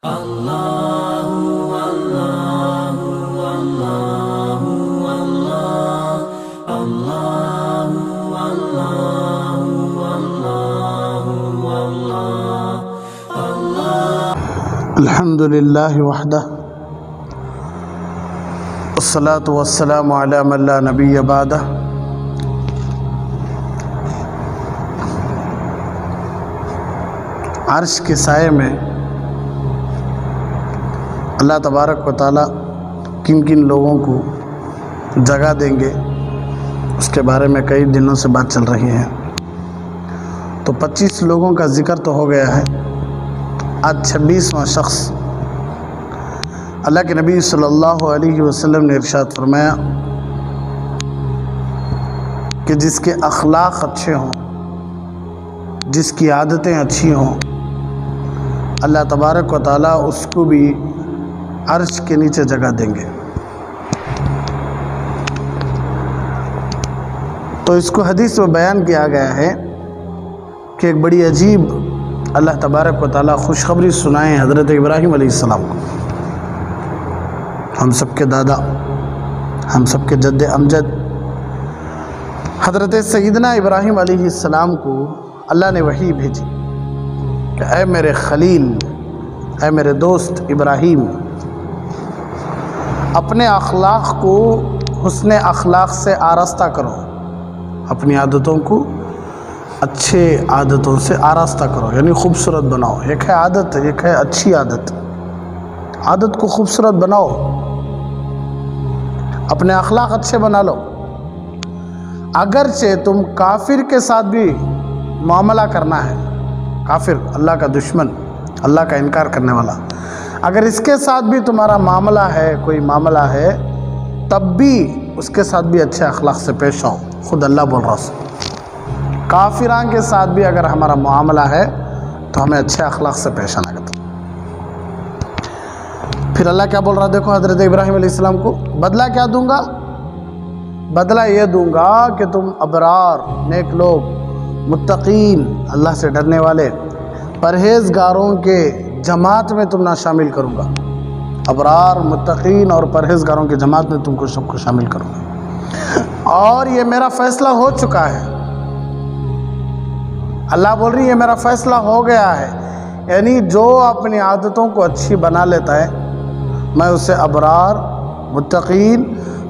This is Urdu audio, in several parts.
الحمد للہ وحدہ والصلاة والسلام علی من لا نبی بعدہ۔ عرش کے سائے میں اللہ تبارک و تعالیٰ کن کن لوگوں کو جگہ دیں گے اس کے بارے میں کئی دنوں سے بات چل رہی ہے۔ تو 25 لوگوں کا ذکر تو ہو گیا ہے، آج 26واں شخص اللہ کے نبی صلی اللہ علیہ وسلم نے ارشاد فرمایا کہ جس کے اخلاق اچھے ہوں، جس کی عادتیں اچھی ہوں، اللہ تبارک و تعالیٰ اس کو بھی عرش کے نیچے جگہ دیں گے۔ تو اس کو حدیث میں بیان کیا گیا ہے کہ ایک بڑی عجیب اللہ تبارک و تعالیٰ خوشخبری سنائیں حضرت ابراہیم علیہ السلام کو، ہم سب کے دادا، ہم سب کے جد امجد حضرت سیدنا ابراہیم علیہ السلام کو اللہ نے وحی بھیجی کہ اے میرے خلیل، اے میرے دوست ابراہیم، اپنے اخلاق کو حسن اخلاق سے آراستہ کرو، اپنی عادتوں کو اچھے عادتوں سے آراستہ کرو، یعنی خوبصورت بناؤ۔ ایک ہے عادت، ایک ہے اچھی عادت۔ عادت کو خوبصورت بناؤ، اپنے اخلاق اچھے بنا لو۔ اگرچہ تم کافر کے ساتھ بھی معاملہ کرنا ہے، کافر اللہ کا دشمن، اللہ کا انکار کرنے والا، اگر اس کے ساتھ بھی تمہارا معاملہ ہے، کوئی معاملہ ہے، تب بھی اس کے ساتھ بھی اچھے اخلاق سے پیش آؤ۔ خود اللہ بول رہا ہے، کافران کے ساتھ بھی اگر ہمارا معاملہ ہے تو ہمیں اچھے اخلاق سے پیش آنا کرتا۔ پھر اللہ کیا بول رہا ہے، دیکھو حضرت ابراہیم علیہ السلام کو بدلہ کیا دوں گا؟ بدلہ یہ دوں گا کہ تم ابرار، نیک لوگ، متقین، اللہ سے ڈرنے والے، پرہیزگاروں کے جماعت میں تم نہ شامل کروں گا۔ ابرار، متقین اور پرہیزگاروں کے جماعت میں تم کو سب کو شامل کروں گا۔ اور یہ میرا فیصلہ ہو چکا ہے، اللہ بول رہی ہے میرا فیصلہ ہو گیا ہے، یعنی جو اپنی عادتوں کو اچھی بنا لیتا ہے میں اسے ابرار، متقین،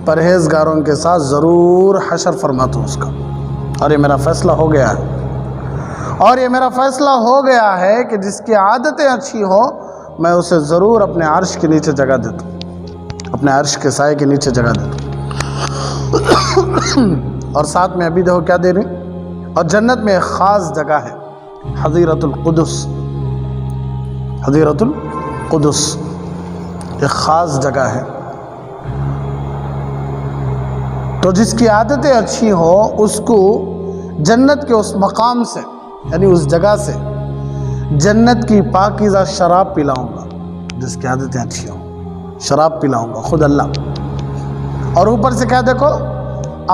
پرہیزگاروں کے ساتھ ضرور حشر فرماتا ہوں اس کا۔ اور یہ میرا فیصلہ ہو گیا ہے، اور یہ میرا فیصلہ ہو گیا ہے کہ جس کی عادتیں اچھی ہوں میں اسے ضرور اپنے عرش کے نیچے جگہ دیتا ہوں، اپنے عرش کے سائے کے نیچے جگہ دیتا ہوں۔ اور ساتھ میں ابھی دیکھو کیا دے رہی، اور جنت میں ایک خاص جگہ ہے، حضیرۃ القدس۔ حضیرۃ القدس ایک خاص جگہ ہے۔ تو جس کی عادتیں اچھی ہوں اس کو جنت کے اس مقام سے، یعنی اس جگہ سے جنت کی پاکیزہ شراب پلاؤں گا۔ جس کی عادتیں اچھی ہوں شراب پلاؤں گا، خود اللہ۔ اور اوپر سے کیا دیکھو،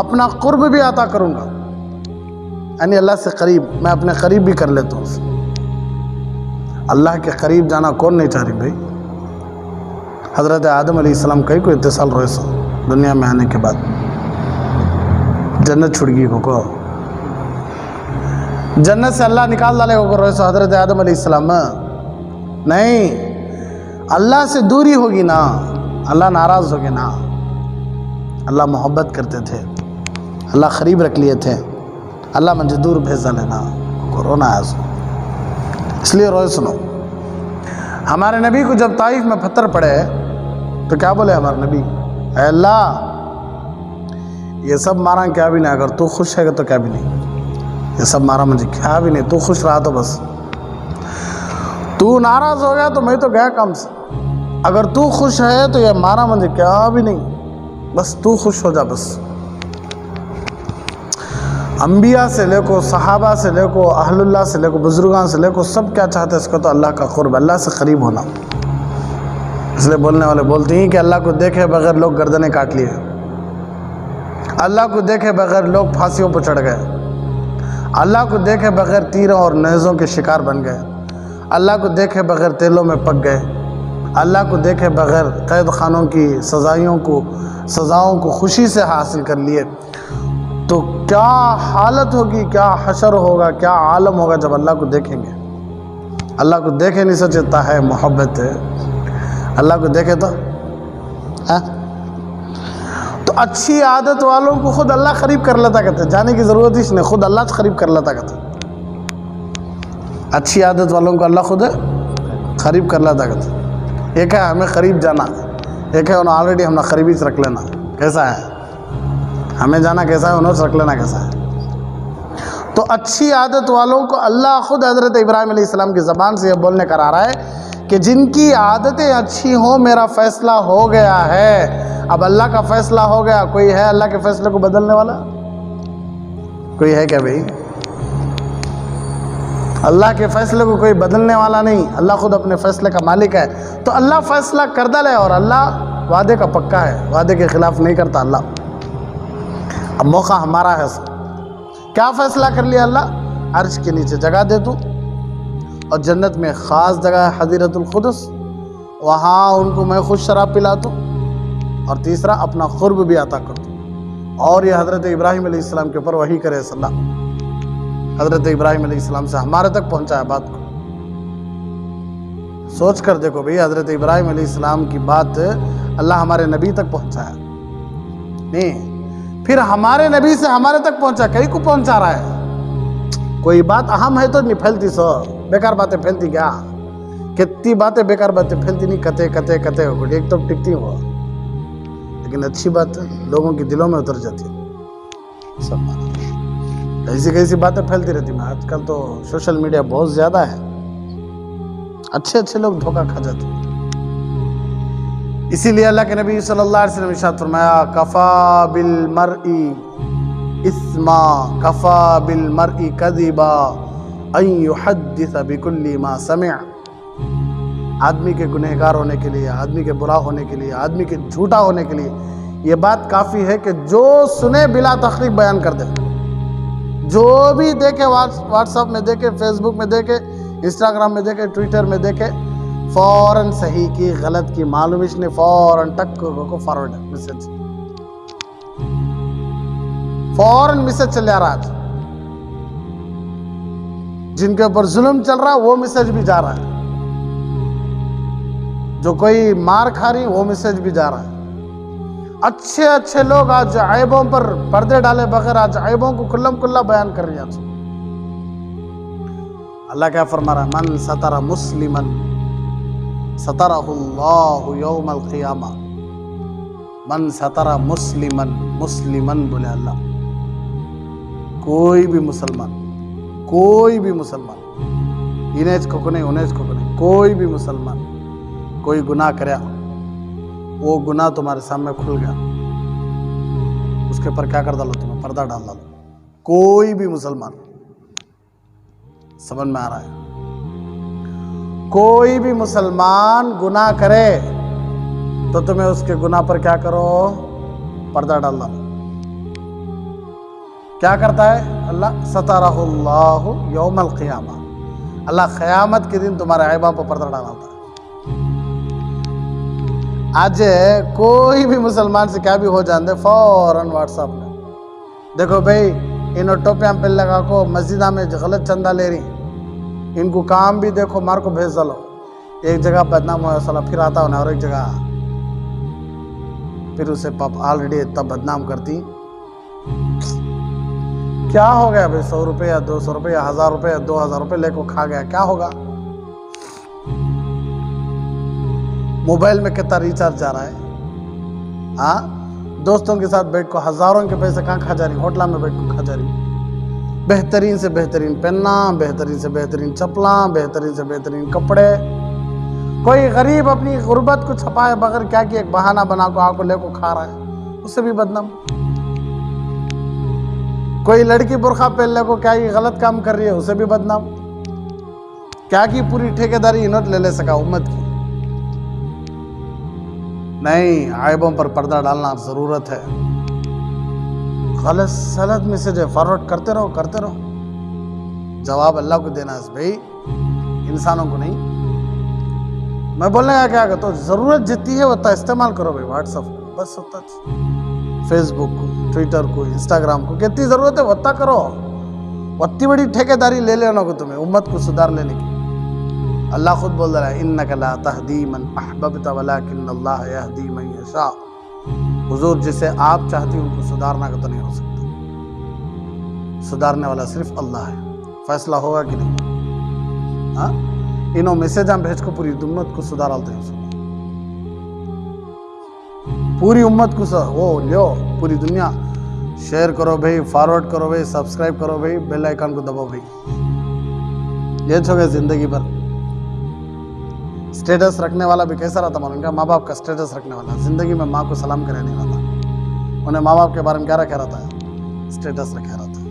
اپنا قرب بھی عطا کروں گا، یعنی اللہ سے قریب، میں اپنے قریب بھی کر لیتا ہوں اسے۔ اللہ کے قریب جانا کون نہیں چاہ رہی بھائی؟ حضرت آدم علیہ السلام کئی کو اتصال روئے سو دنیا میں آنے کے بعد جنت چھڑ گئی کو جنت سے اللہ نکال ڈالے کو روئے سو حضرت آدم علیہ السلام نہیں، اللہ سے دوری ہوگی نا، اللہ ناراض ہوگی نا۔ اللہ محبت کرتے تھے، اللہ قریب رکھ لیے تھے، اللہ مجھے دور بھیجا لینا کو رونا ہے اس لیے روئے سنو۔ ہمارے نبی کو جب طائف میں پتھر پڑے تو کیا بولے ہمارے نبی، اے اللہ یہ سب مارا کیا بھی نہیں، اگر تو خوش ہے تو کیا بھی نہیں، یہ سب مارا مجھے کیا بھی نہیں، تو خوش رہا تو بس، تو ناراض ہو گیا تو میں تو گیا کام سے، اگر تو خوش ہے تو یہ مارا مجھے کیا بھی نہیں، بس تو خوش ہو جا بس۔ انبیاء سے لے کو، صحابہ سے لے کو، اہل اللہ سے لے کو، بزرگان سے لے کو، سب کیا چاہتے ہیں اس کا تو اللہ کا قرب، اللہ سے قریب ہونا۔ اس لیے بولنے والے بولتے ہیں کہ اللہ کو دیکھے بغیر لوگ گردنیں کاٹ لیے، اللہ کو دیکھے بغیر لوگ پھانسیوں پر چڑھ گئے، اللہ کو دیکھے بغیر تیروں اور نیزوں کے شکار بن گئے، اللہ کو دیکھے بغیر تیلوں میں پک گئے، اللہ کو دیکھے بغیر قید خانوں کی سزاؤں کو خوشی سے حاصل کر لیے، تو کیا حالت ہوگی، کیا حشر ہوگا، کیا عالم ہوگا جب اللہ کو دیکھیں گے۔ اللہ کو دیکھے نہیں سچتا ہے محبت ہے، اللہ کو دیکھے تو اچھی عادت والوں کو خود اللہ قریب کر لیتا کہتے ہیں، جانے کی ضرورت اس نے، خود اللہ قریب کر لیتا کہتے ہیں۔ اچھی عادت والوں کو اللہ خود قریب کر لیتا کہتے ہیں۔ ایک ہے ہمیں قریب جانا، ایک ہے انہوں آلریڈی ہم نے قریبی سے رکھ لینا۔ کیسا ہے ہمیں جانا، کیسا ہے انہوں سے رکھ لینا کیسا ہے۔ تو اچھی عادت والوں کو اللہ خود حضرت ابراہیم علیہ السلام کی زبان سے یہ بولنے کرا رہا ہے کہ جن کی عادتیں اچھی ہوں میرا فیصلہ ہو گیا ہے۔ اب اللہ کا فیصلہ ہو گیا، کوئی ہے اللہ کے فیصلے کو بدلنے والا؟ کوئی ہے کیا بھائی؟ اللہ کے فیصلے کو کوئی بدلنے والا نہیں، اللہ خود اپنے فیصلے کا مالک ہے۔ تو اللہ فیصلہ کردہ ہے، اور اللہ وعدے کا پکا ہے، وعدے کے خلاف نہیں کرتا اللہ۔ اب موقع ہمارا ہے، کیا فیصلہ کر لیا اللہ؟ عرش کے نیچے جگہ دے دوں، اور جنت میں خاص جگہ ہے حدیرۃ القدس، وہاں ان کو میں خود شراب پلاتا ہوں، اور تیسرا اپنا قرب بھی عطا کر دوں۔ اور یہ حضرت ابراہیم علیہ السلام کے اوپر وحی کرے صلی اللہ، حضرت ابراہیم علیہ السلام سے ہمارے تک پہنچایا بات کو۔ سوچ کر دیکھو بھئی، حضرت ابراہیم علیہ السلام کی بات اللہ ہمارے نبی تک پہنچایا نہیں، پھر ہمارے نبی سے ہمارے تک پہنچا، کئی کو پہنچا رہا ہے۔ کوئی بات اہم ہے تو نہیں پھیلتی، سو بیکار باتیں پھیلتی کیا؟ کتنی باتیں بیکار باتیں پھیلتی نہیں، کتے ایک تو ٹکتی ہوا، لیکن اچھی بات لوگوں کے دلوں میں اتر جاتی ہے۔ سب کیسی باتیں پھیلتی رہتی ہیں۔ آج کل تو سوشل میڈیا بہت زیادہ ہے، اچھے لوگ دھوکہ کھا جاتے ہیں۔ اسی لیے اللہ کے نبی صلی اللہ علیہ وسلم ارشاد فرمایا، کفا بالمرء اثما کفا بالمرء کذبا ان یحدث بکل ما سمع۔ آدمی کے گنہگار ہونے کے لیے، آدمی کے برا ہونے کے لیے، آدمی کے جھوٹا ہونے کے لیے یہ بات کافی ہے کہ جو سنے بلا تحقیق بیان کر دے۔ جو بھی دیکھے، واٹس ایپ میں دیکھے، فیس بک میں دیکھے، انسٹاگرام میں دیکھے، ٹویٹر میں دیکھے، فوراً صحیح کی غلط کی معلوم اس نے فوراً ٹک کو فارورڈ میسج، فوراً میسج چل جا رہا ہے۔ جن کے اوپر ظلم چل رہا ہے وہ میسج بھی جا رہا ہے، جو کوئی مار کھا رہی وہ میسج بھی جا رہا ہے۔ اچھے لوگ آج عیبوں پر پردے ڈالے بغیر آج عیبوں کو کلم کلا بیان کر رہی ہیں۔ اللہ کیا فرما رہا ہے؟ من ستر مسلما سترہ اللہ یوم القیامہ۔ من ستر مسلما بولے اللہ، کوئی بھی مسلمان انیج کو نہیں، کوئی بھی مسلمان کوئی گناہ کریا، وہ گناہ تمہارے سامنے کھل گیا، اس کے پر کیا کر ڈالو؟ تمہیں پردہ ڈال ڈالو۔ کوئی بھی مسلمان، سمجھ میں آ رہا ہے؟ کوئی بھی مسلمان گناہ کرے تو تمہیں اس کے گناہ پر کیا کرو؟ پردہ ڈال ڈالو۔ کیا کرتا ہے اللہ؟ سترہ اللہ یوم القیامہ، اللہ قیامت کے دن تمہارے عیبوں پر پردہ ڈالتا ہے۔ آج کوئی بھی مسلمان سے کیا بھی ہو جاندے فوراً واٹس ایپ میں دیکھو بھائی، انہوں ٹوپیاں پہ لگا کو مسجدہ میں غلط چندہ لے رہی، ان کو کام بھی دیکھو مار کو بھیج ڈالو۔ ایک جگہ بدنام ہوا صلاح، پھر آتا ہونا اور ایک جگہ پھر اسے آلریڈی اتنا بدنام کرتی۔ کیا ہو گیا بھائی؟ 100 روپے یا 200 روپے یا 1000 روپے یا 2000 روپے لے کو کھا گیا، کیا ہوگا؟ موبائل میں کتنا ریچارج جا رہا ہے؟ ہاں، دوستوں کے ساتھ بیٹھ کو ہزاروں کے پیسے کہاں کھا جا رہی؟ ہوٹلوں میں بیٹھ کو کھا جا رہی۔ بہترین سے بہترین پہننا، بہترین سے بہترین چپلاں، بہترین سے بہترین کپڑے۔ کوئی غریب اپنی غربت کو چھپائے بغیر کیا کہ ایک بہانہ بنا کو آ کو لے کو کھا رہا ہے، اس سے بھی بدنام۔ کوئی لڑکی برقع پہن لے کو کیا یہ غلط کام کر رہی ہے، اسے بھی بدنام۔ کیا کی پوری ٹھیکیداری انہوں لے سکا امت کی؟ نہیں، عیبوں پر پردہ ڈالنا ضرورت ہے۔ غلط میسج فارورڈ کرتے رہو۔ جواب اللہ کو دینا ہے بھائی، انسانوں کو نہیں۔ میں بولنے کا کیا کہتا ہوں، ضرورت جتنی ہے اتنا استعمال کرو بھائی، واٹس ایپ کو بس اتنا، فیس بک کو، ٹویٹر کو، انسٹاگرام کو، کتنی ضرورت ہے اتنا کرو. اتنی بڑی ٹھیکیداری لے لینا کو تمہیں امت کو سدھار لینے کی. اللہ خود بول رہا ہے انک لا تہدی من احببت ولکن اللہ یہدی من یشاء. حضور جسے آپ چاہتی ان کو سدھارنا کا تو نہیں ہو سکتا، سدھارنے والا صرف اللہ ہے. فیصلہ ہوگا کہ نہیں؟ ہاں انہوں میسیج ہم بھیج کو پوری امت کو سدھارالتے ہیں، پوری امت کو وہ لیو، پوری دنیا شیئر کرو بھائی، فارورڈ کرو بھائی، سبسکرائب کرو بھائی، بیل آئیکن کو دباؤ بھائی. یہ چھو گئے زندگی بھر. سٹیٹس رکھنے والا بھی کیسا رہتا معلوم کیا؟ ماں باپ کا سٹیٹس رکھنے والا زندگی میں ماں کو سلام کرے نہیں رہتا. انہیں ماں باپ کے بارے میں کیا رکھا رہتا ہے؟ سٹیٹس رکھا رہتا ہے.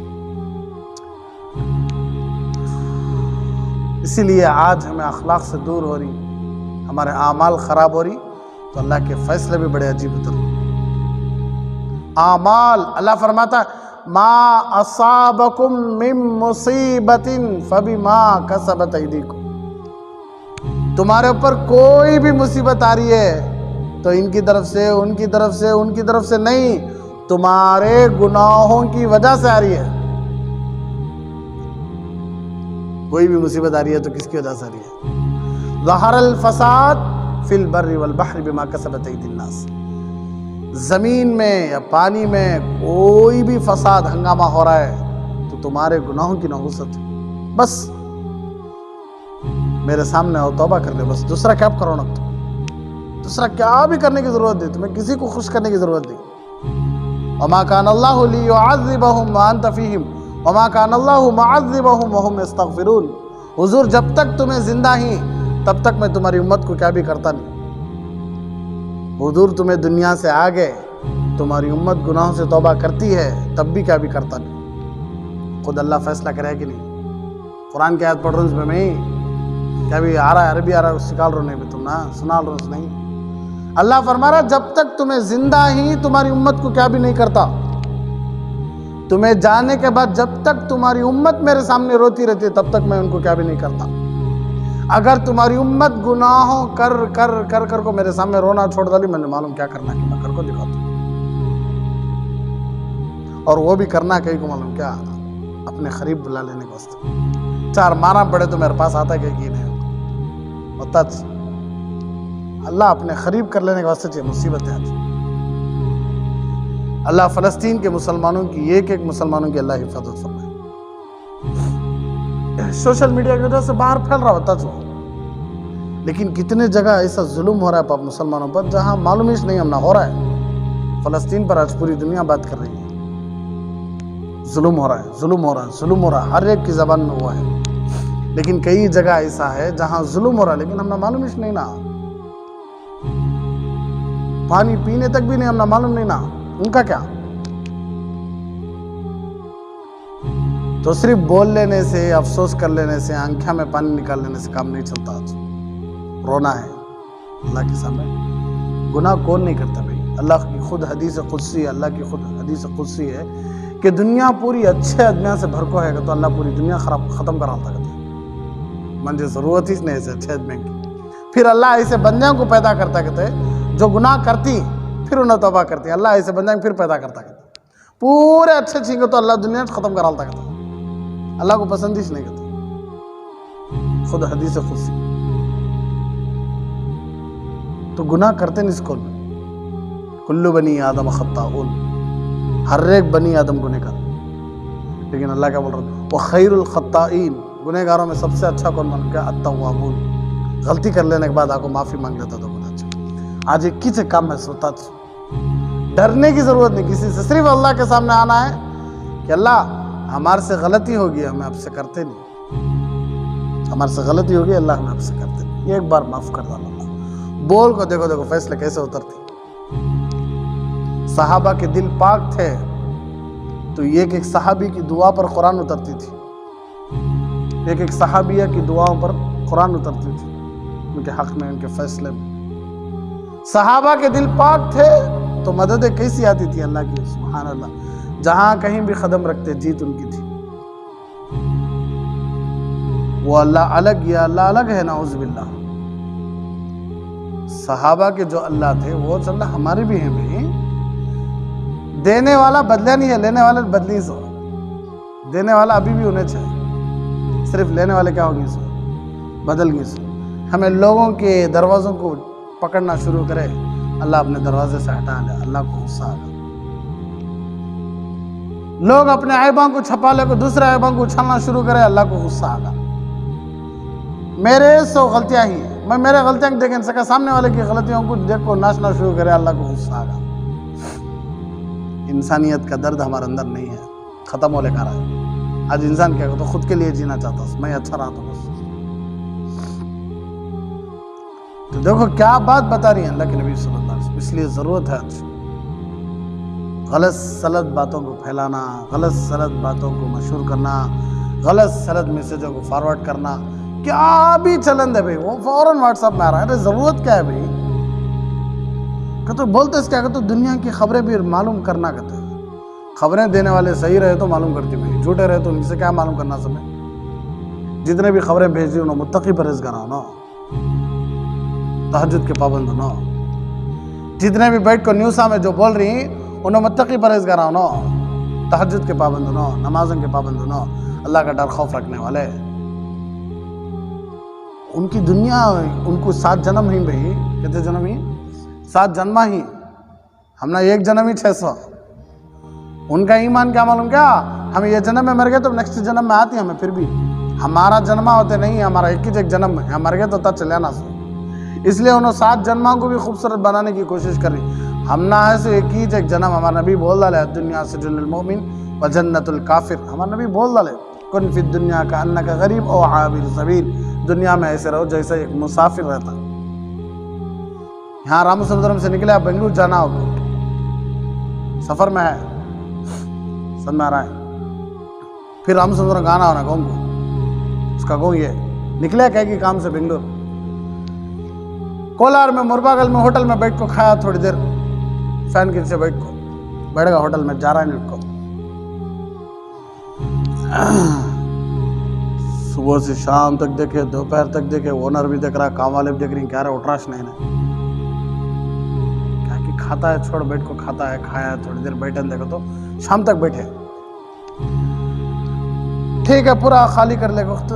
اسی لیے آج ہمیں اخلاق سے دور ہو رہی، ہمارے اعمال خراب ہو رہی، تو اللہ کے فیصلے بھی بڑے عجیب اتر. اعمال اللہ فرماتا ما اصابکم من مصیبت فبما کسبت ایدیکم. تمہارے اوپر کوئی بھی مصیبت آ رہی ہے تو ان کی طرف سے، ان کی طرف سے، ان کی طرف سے نہیں، تمہارے گناہوں کی وجہ سے آ رہی ہے. کوئی بھی مصیبت آ رہی ہے تو کس کی وجہ سے آ رہی ہے؟ ظہر الفساد فی البر والبحر بما کسبت ایدی الناس. زمین میں یا پانی میں کوئی بھی فساد ہنگامہ ہو رہا ہے تو تمہارے گناہوں کی نحوست ہے. بس میرے سامنے آؤ، توبہ کر لے، بس دوسرا کیا کرو نا، دوسرا کیا بھی کرنے کی ضرورت نہیں، تمہیں کسی کو خوش کرنے کی ضرورت نہیں. وما کان اللہ لیعذبہم وانت فیہم وما کان اللہ معذبہم وہم یستغفرون. حضور جب تک تمہیں زندہ ہی تب تک میں تمہاری امت کو کیا بھی کرتا نہیں. حضور تمہیں دنیا سے آگے تمہاری امت گناہوں سے توبہ کرتی ہے تب بھی کیا بھی کرتا نہیں. خود اللہ فیصلہ کرے کہ نہیں. قرآن کی آیت پڑھ رہا ہوں اس میں میں کیا بھی آ رہا ہے، عربی آ رہا ہے، سکھال رہا نہیں بھی تم نا سنال رہا نہیں. اللہ فرما رہا جب تک تمہیں زندہ ہی تمہاری امت کو کیا بھی نہیں کرتا، تمہیں جانے کے بعد جب تک تمہاری امت میرے سامنے روتی رہتی ہے تب تک میں ان کو کیا بھی نہیں کرتا. اگر تمہاری امت گناہوں کر کر کر کر کو میرے سامنے رونا چھوڑ ڈالی، میں نے معلوم کیا کرنا کہ میں کر کو دکھاتا ہوں. اور وہ بھی کرنا کہیں کو معلوم کیا، اپنے قریب بلا لینے کے واسطے. چار مارا پڑے تو میرے پاس آتا ہے کہ نہیں ہوتا. اللہ اپنے قریب کر لینے کے واسطے چاہیے مصیبتیں آتی. اللہ فلسطین کے مسلمانوں کی، ایک ایک مسلمانوں کی اللہ حفاظت فرمائے. سوشل میڈیا کی وجہ سے باہر پھیل رہا ہوتا تو، لیکن کتنے جگہ ایسا ظلم ہو رہا ہے مسلمانوں پر جہاں معلوم ہی نہیں ہمنا ہو رہا ہے. فلسطین پر آج پوری دنیا بات کر رہی ہے. ظلم ہو رہا ہے، ظلم ہو رہا ہے، ظلم ہو رہا ہے، ہر ایک کی زبان میں وہ ہے. لیکن کئی جگہ ایسا ہے جہاں ظلم ہو رہا ہے لیکن ہمنا معلوم ہی نہیں نا. پانی پینے تک بھی نہیں ہمنا معلوم نہیں نا. ان کا کیا؟ تو صرف بول لینے سے، افسوس کر لینے سے، آنکھوں میں پانی نکال لینے سے کام نہیں چلتا. آج رونا ہے اللہ کے سامنے. گناہ کون نہیں کرتا بھائی؟ اللہ کی خود حدیث قدسی ہے، اللہ کی خود حدیث قدسی ہے کہ دنیا پوری اچھے آدمیوں سے بھرکو ہے تو اللہ پوری دنیا ختم کرا ہوتا ہے. مجھے ضرورت ہی نہیں ہے اچھے آدمی کی. پھر اللہ ایسے بندیوں کو پیدا کرتا کہتے جو گناہ کرتی پھر انہیں توبہ کرتی. اللہ ایسے بندیوں کو پھر پیدا کرتا کہتا پورے اچھے چھینگے تو اللہ دنیا ختم کرا ہوتا کہتا. اللہ کو پسند ہی نہیں کرتا. خود حدیث خدسی. تو گناہ کرتے نہیں اس کو. کلو بنی آدم خطاؤن، ہر ایک بنی آدم گنہگار. لیکن اللہ کیا بول رہا ہے؟ وخیر الخطائین، گنہگاروں میں سب سے اچھا کون بن گیا؟ التوابون. غلطی کر لینے کے بعد آپ کو معافی مانگ لیتا تو گناہ اچھا. آج ایک کسی کام میں سوتا، ڈرنے کی ضرورت نہیں کسی سے. صرف اللہ کے سامنے آنا ہے کہ اللہ ہمارے سے غلطی ہوگی، ہمیں آپ سے کرتے نہیں. ہمارے سے غلطی ہوگی اللہ ہمیں آپ سے کرتے نہیں. ایک بار معاف کر ڈالا. بول کو دیکھو فیصلے کیسے اترتی. صحابہ کے دل پاک تھے تو ایک ایک صحابی کی دعا پر قرآن اترتی تھی. ایک ایک صحابیہ کی دعاؤں پر قرآن اترتی تھی ان کے حق میں، ان کے فیصلے میں. صحابہ کے دل پاک تھے تو مددیں کیسی آتی تھی اللہ کی. سبحان اللہ. جہاں کہیں بھی قدم رکھتے جیت ان کی تھی. وہ اللہ الگ یا اللہ الگ ہے، نعوذ باللہ. صحابہ کے جو اللہ تھے وہ اللہ ہمارے بھی ہیں بھائی. دینے والا بدلہ نہیں ہے, لینے والا بدلی سو. دینے والا ابھی بھی انہیں چاہیے, صرف لینے والے کیا ہوگی سو, بدل گئی سو. ہمیں لوگوں کے دروازوں کو پکڑنا شروع کرے, اللہ اپنے دروازے سے ہٹا لے, اللہ کو غصہ آگا. لوگ اپنے عیبوں کو چھپا لے کو دوسرے عیبوں کو اچھالنا شروع کرے, اللہ کو غصہ آگا. میرے 100 غلطیاں ہی, میں میرے غلطیاں دیکھ نہیں سکا, سامنے والے کی غلطیوں کو دیکھ کو ناچنا شروع کرے, اللہ کو غصہ آگا. انسانیت کا درد ہمارے اندر نہیں ہے, ختم ہو لے کر رہا ہے. آج انسان کیا تو خود کے لیے جینا چاہتا ہوں, میں اچھا رہا تو بس. تو دیکھو کیا بات بتا رہی ہیں اللہ کے نبی صلی اللہ علیہ وسلم. اس لیے ضرورت ہے آج غلط سلط باتوں کو پھیلانا, غلط سلط باتوں کو مشہور کرنا, غلط سلط میسیجوں کو فارورڈ کرنا. کیا بھی چلن ہے بھائی, وہ فوراً واٹس ایپ میں آ رہا ہے. ضرورت کیا ہے بھائی, کہ تو بولتے اس کیا کہ تو دنیا کی خبریں بھی معلوم کرنا کہتے ہیں. خبریں دینے والے صحیح رہے تو معلوم کرتی بھائی, جھوٹے رہے تو ان سے کیا معلوم کرنا سمیں. جتنے بھی خبریں بھیج دی انہوں متقی پرہیزگار ہو نا, تہجد کے پابند ہو نا. جتنے بھی بیٹھ کو نیوسا میں جو بول رہی ہیں انہوں متقی پرہیزگار ہو نا, تہجد کے پابند ہو نا, نمازوں کے پابند ہو نا, اللہ کا ڈر خوف رکھنے والے. ان کی دنیا ان کو 7 جنم ہی بھائی, کتنے جنم ہی, 7 جنمہ ہی. ہم نے 1 جنم ہی 600. ان کا ایمان کیا معلوم کیا, ہم یہ جنم میں مر گئے تو نیکسٹ جنم میں آتی ہیں ہمیں. پھر بھی ہمارا جنمہ ہوتے نہیں, ہمارا ایک جنم ہے, ہم مر گئے تو تا چلے آنا سو. اس لیے انہوں 7 جنموں کو بھی خوبصورت بنانے کی کوشش کر رہی. ہم نہ ہے سو ایک جنم. ہمارا نبی بول ڈالے دنیا سجن المؤمن و جنت الکافر. ہمارا نبی بول ڈالے کن فی الدنیا کا انک غریب او عابر سبیل. دنیا میں ایسے رہو جیسے ایک مسافر رہتا. یہاں رام سمندرم سے نکلے, آپ بنگلور جانا ہوگا, سفر میں ہے, سمجھ میں آ رہا ہے. پھر رام سمندرم کا آنا ہونا کون کو, اس کا کون یہ نکلے کہے کہ کام سے بنگلور. کولار میں مرباگل میں ہوٹل میں بیٹھ کو کھایا, تھوڑی دیر فین کے نیچے بیٹھ گا ہوٹل میں, جا رہا ہے نیٹ کو. صبح سے شام تک دیکھے, دوپہر تک دیکھے, اونر بھی دیکھ رہا, کام والے بھی دیکھ رہی ہیں, کہہ رہا اٹراش نہیں ہے کیا کہ کھاتا ہے, چھوڑ بیٹھ کو کھاتا ہے, کھایا ہے, تھوڑی دیر بیٹھے دیکھو تو شام تک بیٹھے. ٹھیک ہے پورا خالی کر لے گا وقت,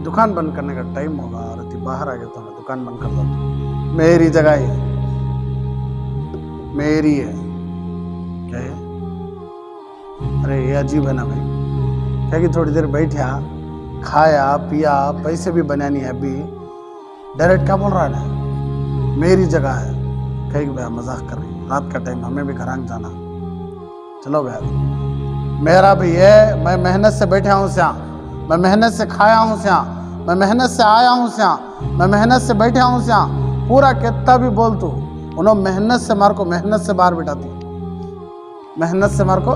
دکان بند کرنے کا ٹائم ہوگا, اور باہر آ گیا تو میں دکان بند کر دیتا. میری جگہ ہے, میری ہے, کیا ہے, ارے یہ عجیب ہے نا بھائی. کیا کہ تھوڑی دیر بیٹھا, کھایا پیا, پیسے بھی بنانی ہے. ابھی ڈائریکٹ کیا بول رہا ہے نا, میری جگہ ہے. کہیں کہ بھائی مذاق کر رہی, رات کا ٹائم, ہمیں بھی گھران جانا. چلو بھائی میرا بھی ہے, میں محنت سے بیٹھا ہوں سیاں, میں محنت سے کھایا ہوں سیاں, میں محنت سے آیا ہوں سیاں, میں محنت سے بیٹھا ہوں سیاں. پورا کتنا بھی بول تو انہوں محنت سے مار کو محنت سے باہر بٹھاتی, محنت سے مار کو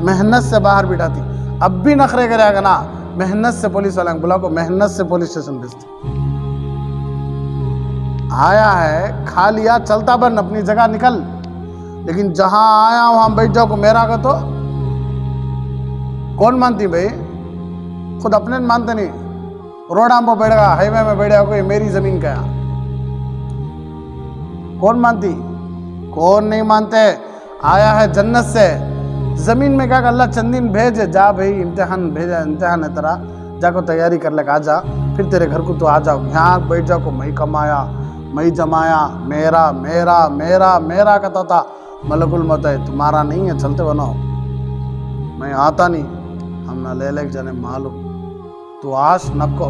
محنت سے باہر بٹھاتی. اب بھی نخرے کرے گا نا, محنت سے پولیس والے بلا کو محنت سے پولیس اسٹیشن بھیجتے. آیا ہے, کھا لیا, چلتا بن, اپنی جگہ نکل. لیکن جہاں آیا وہاں بیٹھ جاؤ کو میرا کا تو کون مانتی بھائی, خود اپنے مانتے نہیں. روڈاں پہ بیٹھ گا, ہائی وے میں بیٹھ گا, کوئی میری زمین کا کون مانتی, کون نہیں مانتے. آیا ہے جنت سے, زمین میں کہا کہ اللہ چند دن بھیج, جا بھائی امتحان بھیجا, امتحان ہے تیرا, جا کو تیاری کر لے, آ جا, پھر تیرے گھر کو تو آ جاؤ. یہاں بیٹھ جاؤ کو میں کمایا, میں جمایا, میرا میرا میرا میرا کہتا تھا. ملک الموت ہے, تمہارا نہیں ہے, چلتے بناؤ, میں آتا نہیں, ہم نہ لے جانے معلوم. تو آش نکو,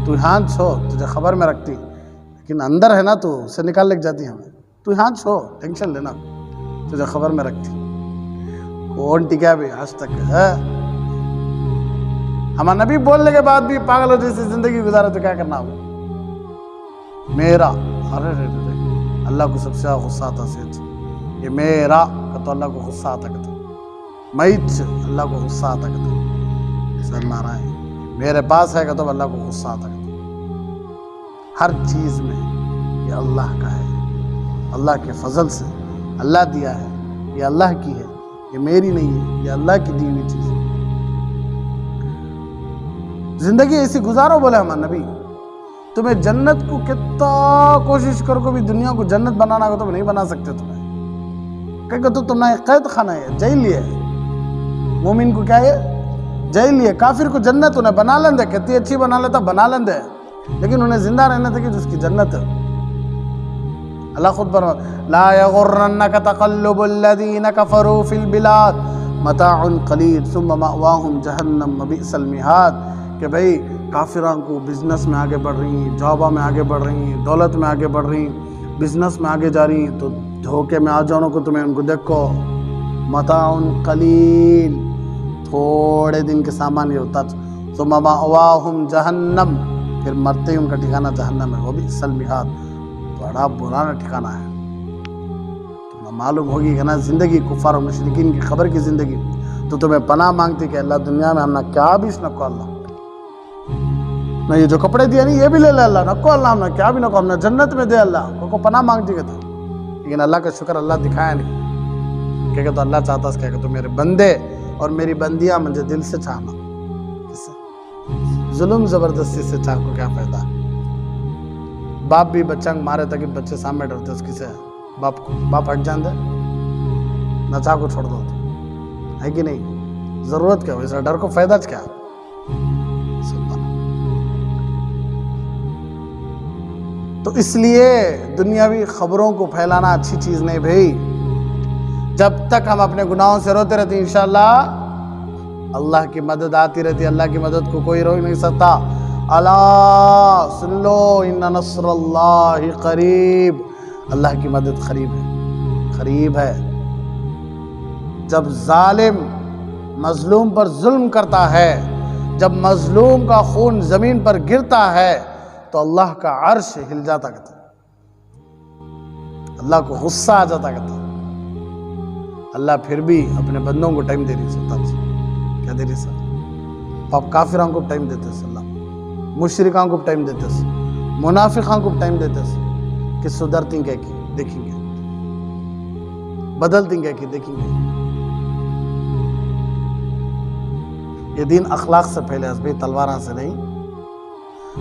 تو یہاں چھو, تجھے خبر میں رکھتی, لیکن اندر ہے نا تو اسے نکال لے جاتی ہمیں. تو یہاں چھو, ٹینشن لینا, تجھے خبر میں رکھتی. کون ٹکا بھی آج تک ہے. ہمارا نبی بولنے کے بعد بھی پاگلوں جیسی زندگی گزارے تو کیا کرنا ہوگا. میرا, ارے اللہ کو سب سے غصہ آتا سے یہ میرا کہ تو اللہ کو غصہ آتا کہتا, میچ اللہ کو غصہ آتا کہتا. سر مارا ہے میرے پاس ہے کہ تو اللہ کو غصہ آتا کہتا. ہر چیز میں یہ اللہ کا ہے, اللہ کے فضل سے اللہ دیا ہے, یہ اللہ کی ہے, یہ میری نہیں ہے, یہ اللہ کی دی ہوئی چیز ہے. زندگی ایسی گزارو بولے ہمارا نبی, تمہیں جنت کو کتنا کوشش کر کو بھی دنیا کو جنت بنانا کو تم نہیں بنا سکتے تمہیں، کہ تو تمہیں قید خانہ ہے، جیل ہے۔ مومن کو کیا ہے؟ جیل ہے۔ کافر کو جنت انہیں بنا لیندے، کتنی اچھی بنا لیتا بنا لیندے، لیکن انہیں زندہ رہنے تھے کہ جس کی جنت ہے۔ اللہ خود پر لا یغرنک تقلب الذین کفروا فی البلاد متاع قلیل ثم مأواہم جہنم وبئس المہاد، کہ بھئی کافران کو بزنس میں آگے بڑھ رہی ہیں، جابہ میں آگے بڑھ رہی ہیں، دولت میں آگے بڑھ رہی ہیں، بزنس میں آگے جا رہی ہیں، تو دھوکے میں آ جاؤ کو تمہیں ان کو دیکھو، متاع قلیل، تھوڑے دن کے سامان یہ ہوتا، ثم مأواہم جہنم، پھر مرتے ہی ان کا ٹھکانہ جہنم ہے، وبئس المہاد، بڑا برانا ٹھکانہ ہے۔ تمہیں معلوم ہوگی کہ نا زندگی کفار و مشرکین کی خبر کی زندگی، تو تمہیں پناہ مانگتی کہ اللہ دنیا میں ہم نہ کیا بھی اس نکو اللہ، نہ یہ جو کپڑے دیا نہیں یہ بھی لے لے اللہ، نکو اللہ ہم نہ کیا بھی نکو، ہم نہ جنت میں دے اللہ کو پناہ مانگتی کہ تھا، لیکن اللہ کا شکر اللہ دکھایا نہیں، کہ تو اللہ چاہتا ہے کہ تو میرے بندے اور میری بندیاں مجھے دل سے چاہنا، کس سے؟ ظلم زبردستی سے چاہ کو کیا فائدہ ہے؟ باپ بھی بچہ مارے تاکہ بچے سامنے ڈرتے اس کسے باپ کو، باپ ہٹ جان دے نہ چاہ کو چھوڑ دو، ہے کہ نہیں؟ ضرورت کیا ہو اس ڈر کو، فائدہ کیا؟ تو اس لیے دنیاوی خبروں کو پھیلانا اچھی چیز نہیں بھائی، جب تک ہم اپنے گناہوں سے روتے رہتے ہیں انشاءاللہ اللہ کی مدد آتی رہتی ہے، اللہ کی مدد کو کوئی روک نہیں سکتا۔ الا سن لو ان نصر اللہ قریب، اللہ کی مدد قریب ہے، قریب ہے۔ جب ظالم مظلوم پر ظلم کرتا ہے، جب مظلوم کا خون زمین پر گرتا ہے تو اللہ کا عرش ہل جاتا کہتا، اللہ کو غصہ آ جاتا کہتا، اللہ پھر بھی اپنے بندوں کو ٹائم دے رہی سکتا، کیا دے رہی سر؟ آپ کافران کو ٹائم دیتے ہیں اللہ، مشرکان کو ٹائم دیتے ہیں، منافقان کو ٹائم دیتے ہیں کہ سدھرتیں کیا کی دیکھیں گے، بدلتیں کیا کی دیکھیں گے۔ یہ دین اخلاق سے پہلے اس بھئی تلواراں سے نہیں۔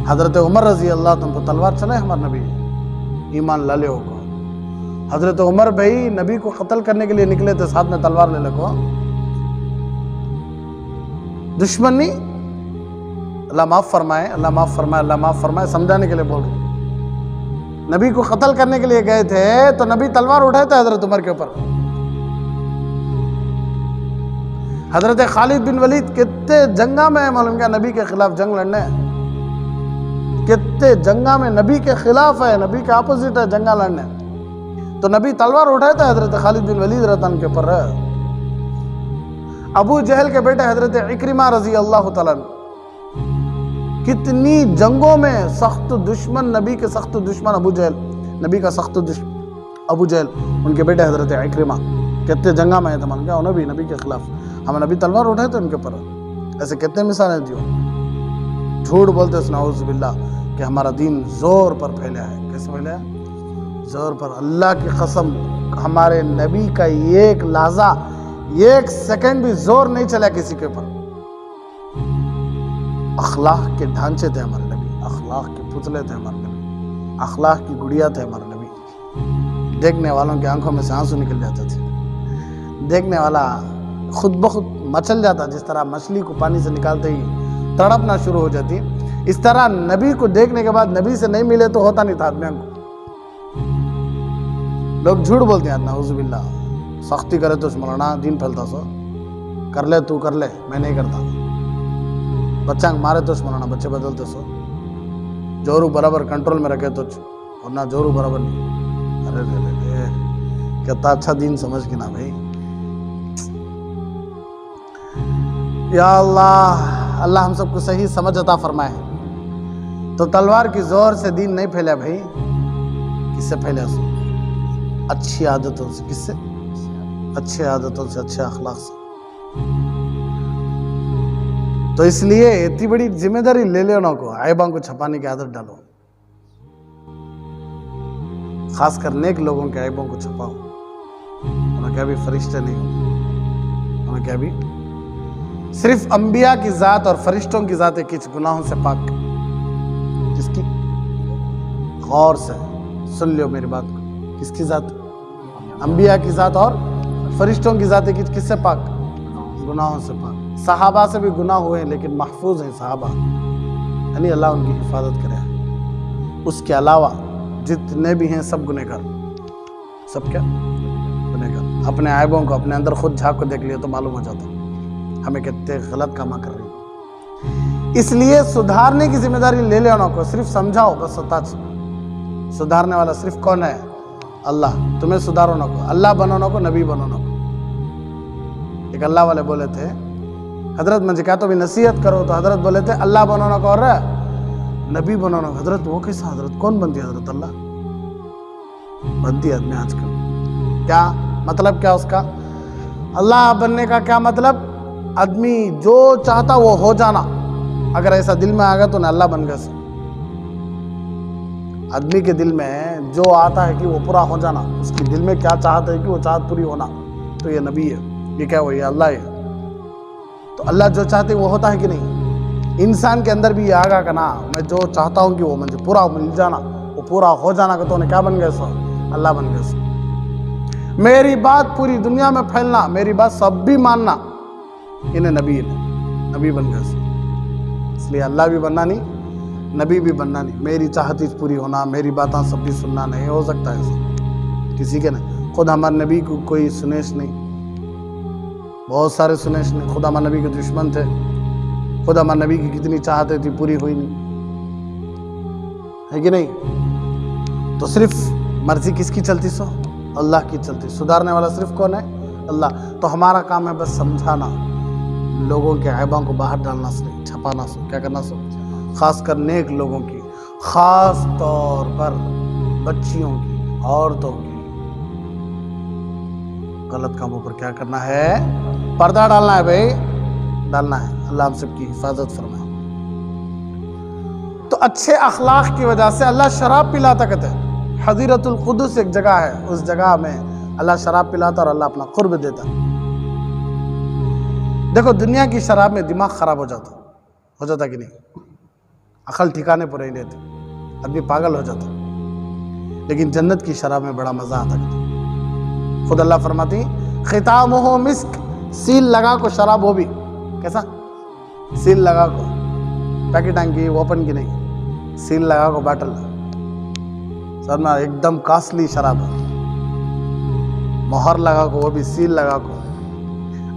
حضرت عمر رضی اللہ عنہ کو تلوار چلے ہمارے نبی ایمان لالے ہو کو، حضرت عمر بھائی نبی کو قتل کرنے کے لیے نکلے تھے، ساتھ میں تلوار لے لے کو، دشمن نہیں، اللہ معاف فرمائے، اللہ معاف فرمائے، اللہ معاف فرمائے، سمجھانے کے لیے بول رہے ہیں، نبی کو قتل کرنے کے لیے گئے تھے تو نبی تلوار اٹھائے تھے حضرت عمر کے اوپر۔ حضرت خالد بن ولید کتنے جنگا میں معلوم کیا نبی کے خلاف جنگ لڑنے، کتنے جنگا میں نبی کے خلاف ہے، نبی کے اپوزٹ ہے جنگا لڑنے، تو نبی تلوار اٹھائے تھے حضرت خالد بن ولید رضی اللہ عنہ کے اوپر۔ ابو جہل کے بیٹے حضرت عکرمہ رضی اللہ تعالیٰ عنہ کتنی جنگوں میں سخت دشمن، نبی کے سخت دشمن ابو جہل، نبی کا سخت دشمن ابو جہل، ان کے بیٹے حضرت عکرمہ کتنے جنگا میں تھے، مان گیا نبی کے خلاف، ہم نبی تلوار اٹھائے تھے ان کے اوپر۔ ایسے کتنے مثالیں دیو، جھوٹ بولتے اس نعوذ باللہ کہ ہمارا دین زور پر پھیلا ہے، کیسے پھیلا ہے؟ زور پر۔ اللہ کی قسم ہمارے نبی کا ایک لحظہ، ایک سیکنڈ بھی زور نہیں چلا کسی کے اوپر۔ اخلاق کے ڈھانچے تھے ہمارے نبی، اخلاق کے پتلے تھے ہمارے نبی، اخلاق کی گڑیا تھے ہمارے نبی۔ دیکھنے والوں کی آنکھوں میں سے آنسو نکل جاتے تھے، دیکھنے والا خود بخود مچل جاتا، جس طرح مچھلی کو پانی سے نکالتے ہی تڑپنا شروع ہو جاتی، اس طرح نبی کو دیکھنے کے بعد نبی سے نہیں ملے تو ہوتا نہیں تھا آدمیوں کو۔ لوگ جھوٹ بولتے ہیں نعوذ باللہ، سختی کرے تو مولانا دین پھیلتا سو، کر لے تو کر لے، میں نہیں کرتا، بچہ مارے تو مولانا بچے بدلتے سو، جورو برابر کنٹرول میں رکھے تو، ورنہ جورو برابر نہیں۔ ارے رے رے رے کتنا اچھا دین سمجھ کے نا بھائی، یا اللہ، اللہ ہم سب کو صحیح سمجھ عطا فرمائے۔ تو تلوار کی زور سے دین نہیں پھیلا بھائی، کس سے پھیلا؟ اچھی عادتوں سے۔ کس سے؟ اچھے عادتوں سے، اچھے اخلاق سے۔ تو اس لیے اتنی بڑی ذمہ داری لے لینا کو، عیبوں کو چھپانے کی عادت ڈالو، خاص کر نیک لوگوں کے عیبوں کو چھپاؤ، انہیں کیا بھی فرشتے نہیں ہوں، انہیں کیا بھی صرف انبیاء کی ذات اور فرشتوں کی ذات کچھ گناہوں سے پاک، جس کی غور سے سن لو میری بات کو. کس کی ذات؟ انبیاء کی ذات اور فرشتوں کی ذات. کس سے پاک؟ گناہوں سے پاک. صحابہ سے بھی گناہ ہوئے ہیں لیکن محفوظ ہیں صحابہ, یعنی اللہ ان کی حفاظت کرے. اس کے علاوہ جتنے بھی ہیں سب گنہگار. سب کیا؟ گنہگار. اپنے عیبوں کو اپنے اندر خود جھانک کو دیکھ لیا تو معلوم ہو جاتا ہمیں کتنے غلط کام کر رہے ہیں. اس لیے سدھارنے کی ذمہ داری لے لینا کو, صرف سمجھاؤ بس. سدھارنے والا صرف کون ہے؟ اللہ. تمہیں سدھارو نہ کو, اللہ بنو نہ کو, نبی بنو نہ کو. ایک اللہ والے بولے تھے حضرت مجھے کہا تو بھی نصیحت کرو, تو حضرت بولے تھے اللہ بنو نہ کو اور نبی بنو نہ کو. حضرت وہ کیسا؟ حضرت کون بنتی ہے؟ حضرت اللہ بنتی ہے آدمی آج کل. کیا مطلب؟ کیا اس کا اللہ بننے کا کیا مطلب؟ آدمی جو چاہتا وہ ہو جانا. اگر ایسا دل میں آ گیا تو نہ اللہ بن گیا. آدمی کے دل میں جو آتا ہے کہ وہ پورا ہو جانا, اس کے دل میں کیا چاہتا ہے کہ وہ چاہت پوری ہونا, تو یہ نبی ہے. یہ کیا وہ؟ یہ اللہ ہے. تو اللہ جو چاہتے وہ ہوتا ہے کہ نہیں؟ انسان کے اندر بھی یہ آگا کہ نا میں جو چاہتا ہوں کہ وہ مجھے پورا مل جانا, وہ پورا ہو جانا, کہ تو انہیں کیا بن گئے؟ سو اللہ بن گئے. سو میری بات پوری دنیا میں پھیلنا, میری بات سب بھی ماننا, انہیں نبی بن گئے. سو اس لیے اللہ بھی بننا نہیں, نبی بھی بننا نہیں. میری چاہتی پوری ہونا, میری باتاں سب بھی سننا, نہیں ہو سکتا ہے ایسا کسی کے نہیں. خود ہمارے نبی کو کوئی سنیش نہیں, بہت سارے سنیش نہیں. خود ہمارے نبی کے دشمن تھے, خود ہمارے نبی کی کتنی چاہتے تھی پوری ہوئی نہیں, ہے کہ نہیں؟ تو صرف مرضی کس کی چلتی؟ سو اللہ کی چلتی. سدھارنے والا صرف کون ہے؟ اللہ. تو ہمارا کام ہے بس سمجھانا, لوگوں کے عیبوں کو باہر ڈالنا سے چھپانا. سو کیا کرنا؟ سو خاص کر نیک لوگوں کی, خاص طور پر بچیوں کی, عورتوں کی غلط کاموں پر کیا کرنا ہے؟ پردہ ڈالنا ہے بھائی, ڈالنا ہے. اللہ ہم سب کی حفاظت فرمائے. تو اچھے اخلاق کی وجہ سے اللہ شراب پلاتا. کہتے ہیں حضیرت القدس ایک جگہ ہے, اس جگہ میں اللہ شراب پلاتا اور اللہ اپنا قرب دیتا. دیکھو دنیا کی شراب میں دماغ خراب ہو جاتا کہ نہیں؟ عقل ٹھکانے پر نہیں رہتی, آدمی پاگل ہو جاتا. لیکن جنت کی شراب میں بڑا مزہ آتا. خود اللہ فرماتی ختامہ مسک, سیل لگا کو شراب ہو بھی. کیسا سیل لگا کو؟ پیکٹنگ کی, اوپن کی نہیں, سیل لگا کو باٹل. سر میں ایک دم کاسٹلی شراب ہے, مہر لگا کو, وہ بھی سیل لگا کو.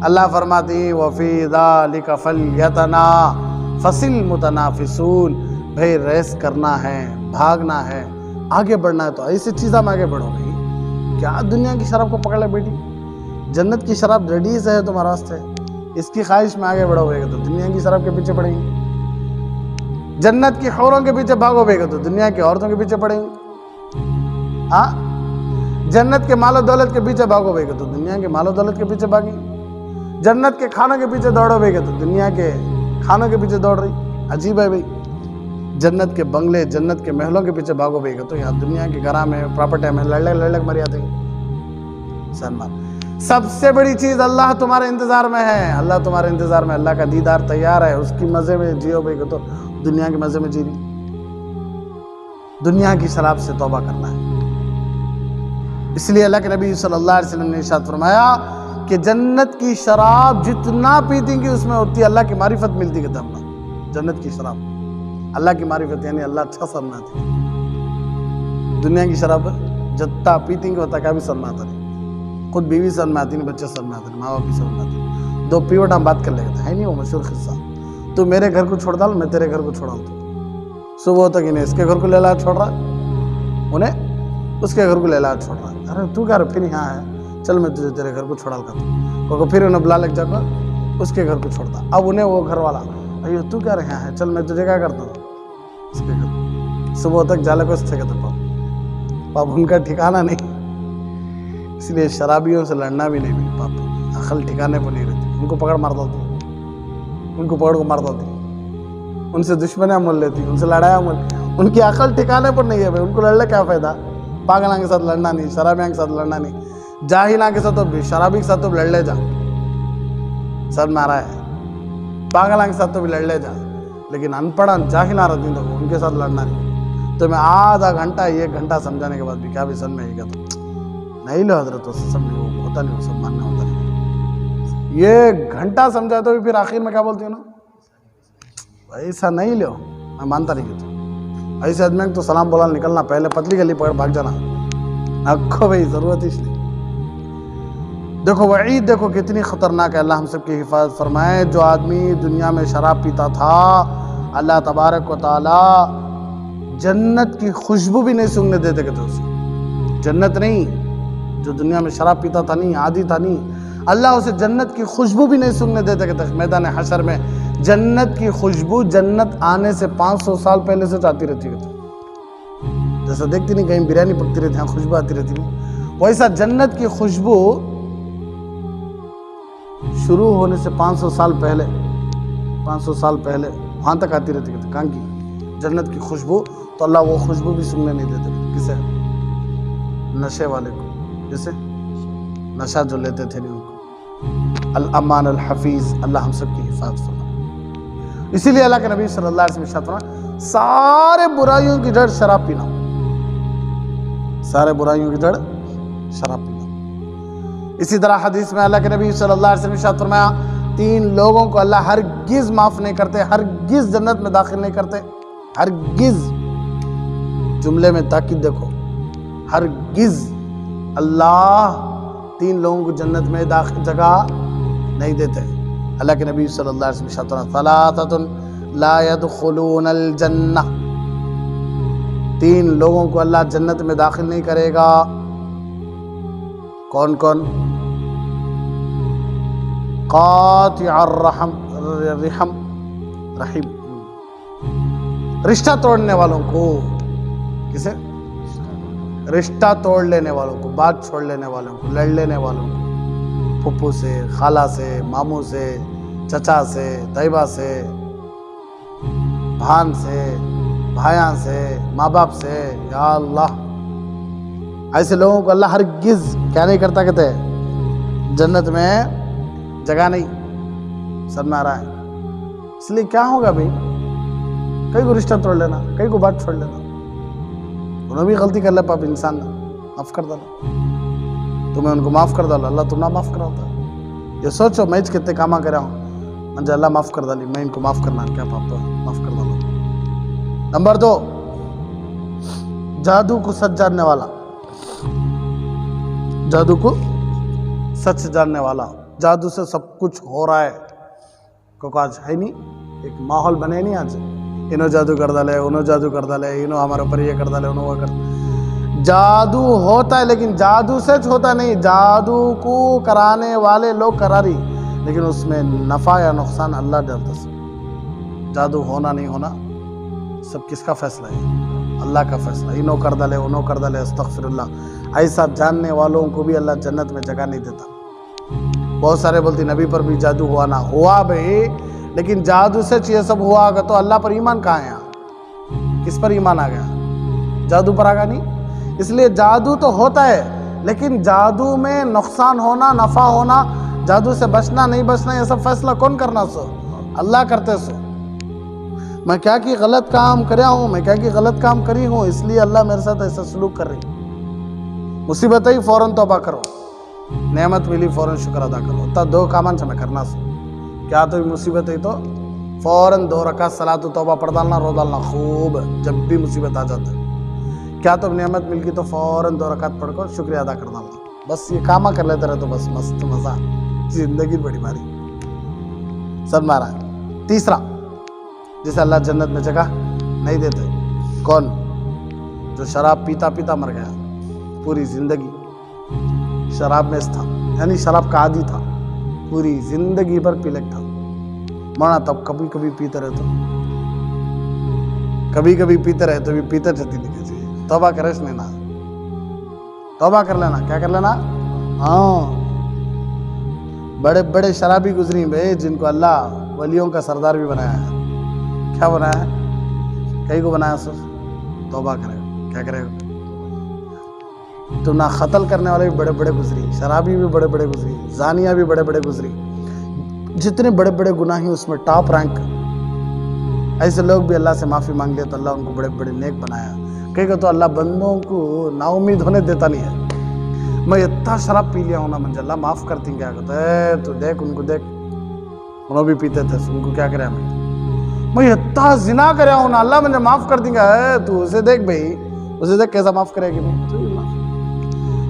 اللہ فرماتی وفی ذالک فلیتنافس المتنافسون, بھائی ریس کرنا ہے, بھاگنا ہے, آگے بڑھنا ہے تو ایسی چیزوں میں آگے بڑھو. بھائی کیا دنیا کی شراب کو پکڑ لے بیٹی؟ جنت کی شراب ریڈی سے ہے تمہارا واسطے, اس کی خواہش میں آگے بڑھو گے تو دنیا کی شراب کے پیچھے پڑیں گے. جنت کی حوروں کے پیچھے بھاگو گے تو دنیا کی عورتوں کے پیچھے پڑیں گے. ہاں, جنت کے مال و دولت کے پیچھے بھاگو گے تو دنیا کے مال و دولت کے پیچھے بھاگیں. جنت کے کھانوں کے پیچھے دوڑو گے تو دنیا کے کھانوں کے پیچھے دوڑ رہی. عجیب ہے بھائی, جنت کے بنگلے, جنت کے محلوں کے پیچھے بھاگو گے تو یہاں دنیا کے گھراں میں, پراپرٹی میں لڑ مر جاتے ہیں. سلمان, سب سے بڑی چیز اللہ تمہارے انتظار میں ہے. اللہ تمہارے انتظار میں, اللہ کا دیدار تیار ہے. اس کی مزے میں جیو بھائی تو دنیا کے مزے میں جی رہی. دنیا کی شراب سے توبہ کرنا ہے. اس لیے اللہ کے نبی صلی اللہ علیہ وسلم نے ارشاد فرمایا کہ جنت کی شراب جتنا پیتیں گی اس میں اتنی اللہ کی معرفت ملتی. کہ جنت کی شراب اللہ کی معرفت, یعنی اللہ اچھا سناتی. دنیا کی شراب جتنا پیتیں گے اتنا کیا بھی سناتا نہیں. خود بیوی سن میں آتی نہیں, بچے سن میں آتے نہیں, ماں باپ بھی سن میں آتی. دو پیوٹ ہم بات کر لے گئے, ہے نہیں وہ مشہور قصہ, تو میرے گھر کو چھوڑ ڈال, میں تیرے گھر کو چھوڑا ہوں. صبح ہوتا کہ انہیں اس کے گھر کو لے لا چھوڑ رہا, انہیں اس کے گھر کو لے لا چھوڑ رہا. ارے تو کیا رہا, پھر یہاں ہے, چل میں تجھے تیرے گھر کو چھوڑا کرتا ہوں. پھر انہیں بلا لگ جا کر اس کے گھر کو چھوڑتا. اب انہیں وہ گھر والا, ایو تو کیا رہا ہے, چل میں تجھے کیا کرتا ہوں اس کے گھر. صبح تک جالے کو اس سے کہتا پاپ, اب ان کا ٹھکانا نہیں. اس لیے شرابیوں سے لڑنا بھی نہیں بھی پاپ, عقل ٹھکانے پر نہیں رہتی. ان کو پکڑ مار دیتی, ان کو پکڑ کو مار دیتی, ان سے دشمنیاں مول لیتی, ان سے لڑائیاں مول. ان کی عقل ٹھکانے پر نہیں ہے بھائی, ان کو لڑنے کیا فائدہ. پاگلاں کے ساتھ لڑنا نہیں, شرابیاں کے ساتھ لڑنا نہیں, جاہلاں کے ساتھ تو بھی, شرابی کے ساتھ تو لڑ لے جا, سر مارا ہے. پاگلاں کے ساتھ تو بھی لڑ لے جا, لیکن ان پڑھ جاہلاں رہتی تو ان کے ساتھ لڑنا نہیں. تو میں آدھا گھنٹہ 1 گھنٹہ سمجھانے کے بعد بھی کیا بھی سن میں یہ کہتا نہیں لو حضرت اس سے سب نہیں ہوتا نہیں، وہ سب ماننا ہوتا نہیں. 1 گھنٹہ سمجھا تو پھر آخر میں کیا بولتی ہوں نا ایسا نہیں لو، میں مانتا نہیں کہتا ایسے آدمی تو سلام بولا نکلنا، پہلے پتلی گلی پکڑ بھاگ جانا، رکھو بھائی ضرورت اس لیے. دیکھو وعید دیکھو کتنی خطرناک ہے. اللہ ہم سب کی حفاظت فرمائے. جو آدمی دنیا میں شراب پیتا تھا اللہ تبارک و تعالی جنت کی خوشبو بھی نہیں سونگنے دیتے کہ تو اسے جنت نہیں، جو دنیا میں شراب پیتا تھا نہیں، عادی تھا نہیں، اللہ اسے جنت کی خوشبو بھی نہیں سونگنے دیتے کہ میدان حشر میں جنت کی خوشبو جنت آنے سے 500 سال پہلے سے آتی رہتی ہے. جیسا دیکھتی نہیں کہیں بریانی پکتی رہتی ہے خوشبو آتی رہتی نہیں، ویسا جنت کی خوشبو شروع ہونے سے 500 سال پہلے وہاں تک آتی رہتی ہے. کہاں کی جنت کی خوشبو؟ تو اللہ وہ خوشبو بھی سننے نہیں دیتے. کسے؟ نشے والے کو، جیسے نشہ جو لیتے تھے نہیں ان کو. الامان الحفیظ، اللہ ہم سب کی حفاظت فرمائے. اسی لیے اللہ کے نبی صلی اللہ علیہ وسلم ارشاد فرمایا سارے برائیوں کی جڑ شراب پینا، سارے برائیوں کی جڑ شراب پینا. اسی طرح حدیث میں اللہ کے نبی صلی اللہ علیہ وسلم ارشاد فرمایا 3 لوگوں کو اللہ ہرگز معاف نہیں کرتے، ہرگز جنت میں داخل نہیں کرتے. ہرگز، جملے میں تاکید دیکھو، ہرگز اللہ 3 لوگوں کو جنت میں داخل جگہ نہیں دیتے. اللہ کے نبی صلی اللہ علیہ وسلم ارشاد فرمایا 3 لا يدخلون الجنہ، 3 لوگوں کو اللہ جنت میں داخل نہیں کرے گا. کون کون؟ قاطع الرحم، رحیم، رشتہ توڑنے والوں کو. کسے؟ رشتہ توڑ لینے والوں کو، بات چھوڑ لینے والوں کو، لڑ لینے والوں کو، پھپھو سے، خالہ سے، ماموں سے، چچا سے، طیبہ سے، بھان سے، بھائیاں سے، ماں باپ سے. یا اللہ، ایسے لوگوں کو اللہ ہرگز کیا نہیں کرتا کہتے جنت میں جگہ نہیں. سب میں آ رہا ہے. اس لیے کیا ہوگا بھائی، کئی کو رشتہ توڑ لینا، کئی کو بات چھوڑ لینا، انہوں بھی غلطی کر لے پاپ انسان نے معاف کر ڈالا، تمہیں ان کو معاف کر ڈالا، اللہ تم نہ معاف کرا ہوتا. یہ سوچو میں کتنے کاما کرا ہوں، مجھے اللہ معاف کر ڈالی، میں ان کو معاف کرنا کیا پاپ معاف کر ڈالا. نمبر 2، جادو کو سچ جاننے والا. جادو کو سچ جاننے والا. جادو سے سب کچھ ہو رہا ہے، کیونکہ آج ہے نہیں، ایک ماحول بنے نہیں. آج انہوں جادو کر ڈالے، انہوں جادو کر ڈالے، انہوں ہمارے اوپر یہ کر ڈالے، انہوں وہ کر. جادو ہوتا ہے لیکن جادو سچ ہوتا نہیں. جادو کو کرانے والے لوگ کرا رہی، لیکن اس میں نفع یا نقصان اللہ ڈالتا. جادو ہونا نہیں ہونا سب کس کا فیصلہ ہے؟ اللہ کا فیصلہ. انہوں کر ڈالے، انہوں کر ڈالے، استغفر اللہ. ایسا جاننے والوں کو بھی اللہ جنت میں جگہ نہیں دیتا. بہت سارے بولتے نبی پر بھی جادو ہوا نہ ہوا بھائی، لیکن جادو سے یہ سب ہوا ہوگا تو اللہ پر ایمان کہاں ہے؟ کس پر ایمان آ گیا؟ جادو پر آگا نہیں. اس لیے جادو تو ہوتا ہے لیکن جادو میں نقصان ہونا، نفع ہونا، جادو سے بچنا نہیں بچنا، یہ سب فیصلہ کون کرنا؟ سو اللہ کرتے. سو میں کیا کی غلط کام کریا ہوں، میں کیا کی غلط کام کری ہوں، اس لیے اللہ میرے ساتھ ایسا سلوک کر رہی. مصیبت ہی فوراً توبہ کرو، نعمت ملی فوراً شکر ادا کرو. تا 2 کامان سے میں کرنا سو کیا تو مصیبت ہے تو فوراً 2 رکعت صلاۃ و توبہ پڑھ ڈالنا، رو ڈالنا خوب جب بھی مصیبت آ جاتا ہے. کیا تو نعمت مل گئی تو فوراً 2 رکعت پڑھ کر شکریہ ادا کر ڈالنا. بس یہ کاما کر لیتے رہے تو بس مست مزہ، زندگی بڑی بھاری. سب مارا ہے. تیسرا، جسے اللہ جنت میں جگہ نہیں دیتے، کون؟ جو شراب پیتا پیتا مر گیا، پوری زندگی شراب میں تھا، یعنی شراب کا عادی تھا، پوری زندگی پر پیلک تھا. مانا تب کبھی کبھی پیتے رہے تو کبھی کبھی پیتے رہے تو بھی پیتے رہتی نہیں چاہیے. توبہ کرے اس نے نا، توبہ کر لینا. کیا کر لینا؟ ہاں، بڑے بڑے شرابی گزری بھائی جن کو اللہ ولیوں کا سردار بھی بنایا ہے. کیا بنایا ہے؟ کئی کو بنایا سو. توبہ کرے گا. کیا کرے گا؟ تو نہ قتل کرنے والے بھی بڑے بڑے گزری، شرابی بھی بڑے بڑے گزری، زانیہ بھی بڑے بڑے گزری. جتنے بڑے بڑے گناہ ہیں اس میں ٹاپ رینک. ایسے لوگ بھی اللہ سے معافی مانگ لے تو اللہ ان کو بڑے بڑے نیک بنایا. کئی کو تو اللہ بندوں کو نا امید ہونے دیتا نہیں ہے. میں اتنا شراب پی لیا ہوں نا منجھ اللہ معاف کرتی کیا کہتا ہے تو دیکھ ان کو دیکھ انہوں بھی پیتے تھے ان کو کیا کرے ہمیں. میں اتنا زنا کریا ہوں نا اللہ مجھے معاف کر دیں گا ہے تو اسے دیکھ بھائی اسے دیکھ کیسا معاف کرے گی.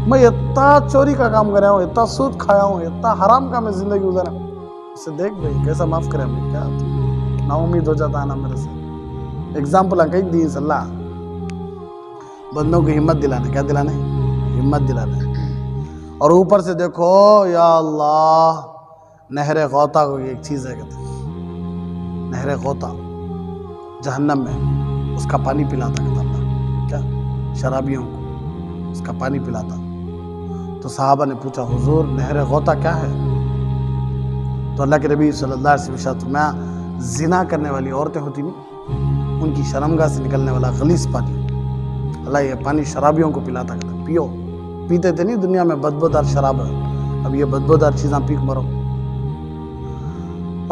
میں اتنا چوری کا کام کریا ہوں اتنا سود کھایا ہوں اتنا حرام کا میں زندگی گزارا اسے دیکھ بھائی کیسا معاف کرے ہمیں. کیا نا امید ہو جاتا ہے نا میرے سے. ایگزامپل کئی دی اللہ بندوں کو ہمت دلانے کیا دلانے ہمت دلانے. اور اوپر سے دیکھو یا اللہ نہر غوطہ کو ایک چیز ہے کہتے ہیں نہر غوطہ جہنم میں اس کا پانی پلاتا کہتا اللہ کیا شرابیوں کو اس کا پانی پلاتا. تو صحابہ نے پوچھا حضور نہر غوطہ کیا ہے؟ تو اللہ کے نبی صلی اللہ علیہ وسلم میں زنا کرنے والی عورتیں ہوتی نہیں ان کی شرمگاہ سے نکلنے والا غلیظ پانی اللہ یہ پانی شرابیوں کو پلاتا کہتا پیو. پیتے تھے نہیں دنیا میں بدبودار شراب ہے اب یہ بدبودار چیزاں پیک مرو.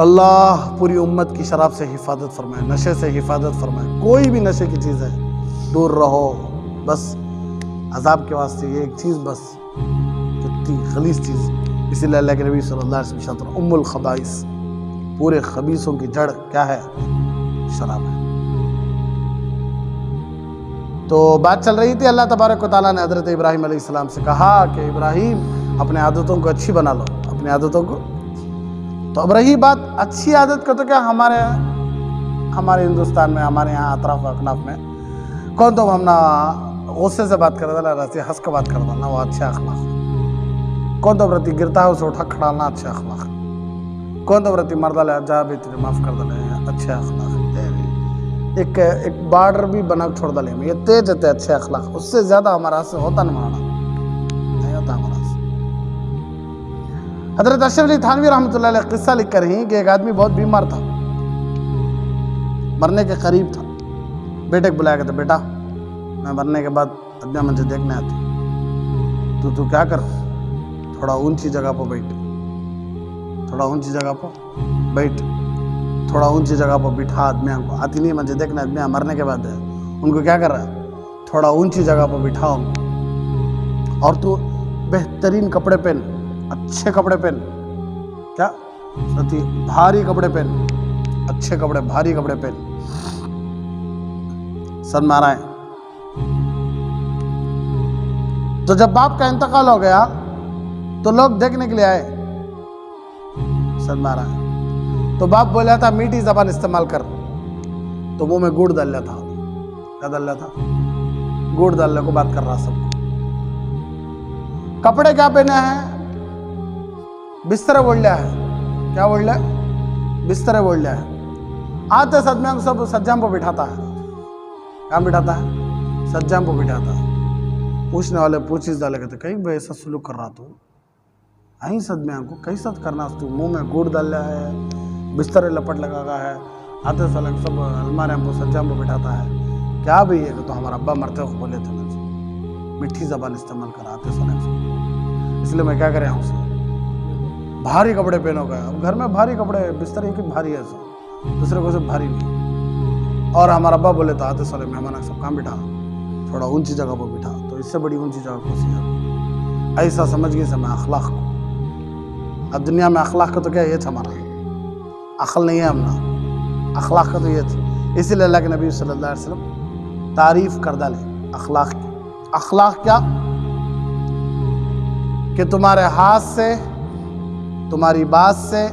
اللہ پوری امت کی شراب سے حفاظت فرمائے نشے سے حفاظت فرمائے. کوئی بھی نشے کی چیز ہے دور رہو بس عذاب کے واسطے یہ ایک چیز بس کتنی خلیص چیز. اسی لیے اللہ کے نبی صلی اللہ علیہ وسلم ام الخبائث پورے خبیثوں کی جڑ کیا ہے شراب ہے. تو بات چل رہی تھی اللہ تبارک و تعالیٰ نے حضرت ابراہیم علیہ السلام سے کہا کہ ابراہیم اپنے عادتوں کو اچھی بنا لو اپنی عادتوں کو. تو اب رہی بات اچھی عادت کا تو کیا ہمارے ہندوستان میں ہمارے یہاں اطراف و اکناف میں کون تو ہم نہ غصے سے بات کرتا رہتے ہنس کے بات کرتا نا وہ اچھے اخلاق. کون تو برتی گرتا ہے اسے اٹھا کھڑانا اچھے اخلاق. کون تو برتی مردہ لے جا بھی تجھے معاف کر دے اچھے اخلاق. ایک بارڈر بھی بنا چھوڑ دلے میں یہ تیز ہے اچھے اخلاق اس سے زیادہ ہمارا سے ہوتا نہیں ہوتا ہمارا سے. حضرت اشرف علی تھانوی رحمۃ اللہ علیہ قصہ لکھ کر ہی کہ ایک آدمی بہت بیمار تھا مرنے کے قریب تھا. بیٹے کو بلایا کہتے بیٹا میں مرنے کے بعد ابا مجھے دیکھنے آتی تو کیا کر تھوڑا اونچی جگہ پہ بیٹھ تھوڑا اونچی جگہ پہ بیٹھ تھوڑا اونچی جگہ پہ بٹھا آدمیاں کو آتی نہیں مجھے دیکھنا آدمیاں مرنے کے بعد ہے ان کو کیا کر رہا ہے تھوڑا اونچی جگہ پہ بٹھاؤ اور تو بہترین کپڑے پہن اچھے کپڑے پہن کیا بھاری کپڑے پہن اچھے کپڑے بھاری کپڑے پہن. سن مارا ہے. تو جب باپ کا انتقال ہو گیا تو لوگ دیکھنے کے لیے آئے. سن مارا ہے. تو باپ بولا تھا میٹھی زبان استعمال کر تو منہ میں گڑ ڈال لیا تھا. کیا ڈال لیا تھا؟ گڑ ڈالنے کو بات کر رہا سب کو. کپڑے کیا پہنے ہیں بستر بول لیا ہے. کیا بول لیا ہے بستر بول لیا ہے. آتے صدمیاں کو سب سجام پہ بٹھاتا ہے. کہاں بٹھاتا ہے سجام پہ بٹھاتا ہے. پوچھنے والے پوچھیس ڈالے کہتے کہیں بھائی ایسا سلوک کر رہا تو آئیں صدمیاں کو کیسا کرنا تو منہ میں گڑ ڈال لیا ہے بستر لپٹ لگا گا ہے. آتے سال سب الماریاں پہ سجام پہ بٹھاتا ہے. کیا بھئی ہے کہ تو ہمارا ابا مرتے وقت بولے تھے مجھے میٹھی زبان استعمال کر آتے سال اس لیے میں کیا کرے ہوں سے بھاری کپڑے پہنو گا. اب گھر میں بھاری کپڑے بستر ایک بھاری ہے دوسرے کو سے بھاری نہیں. اور ہمارا ابا بولے تو آتے سال مہمان سب کہاں بٹھا تھوڑا اونچی جگہ پہ بٹھا. تو اس سے بڑی اونچی جگہ کو سیاح ایسا سمجھ گئی سے میں اخلاق کو. اب دنیا میں اخلاق کا تو کیا یہ تھا ہمارا عقل نہیں ہے ہمارا اخلاق کا تو یہ تھا. اسی لیے اللہ کے نبی صلی اللہ علیہ وسلم تعریف کر ڈالے اخلاق کی. اخلاق کیا کہ تمہارے ہاتھ سے تمہاری بات سے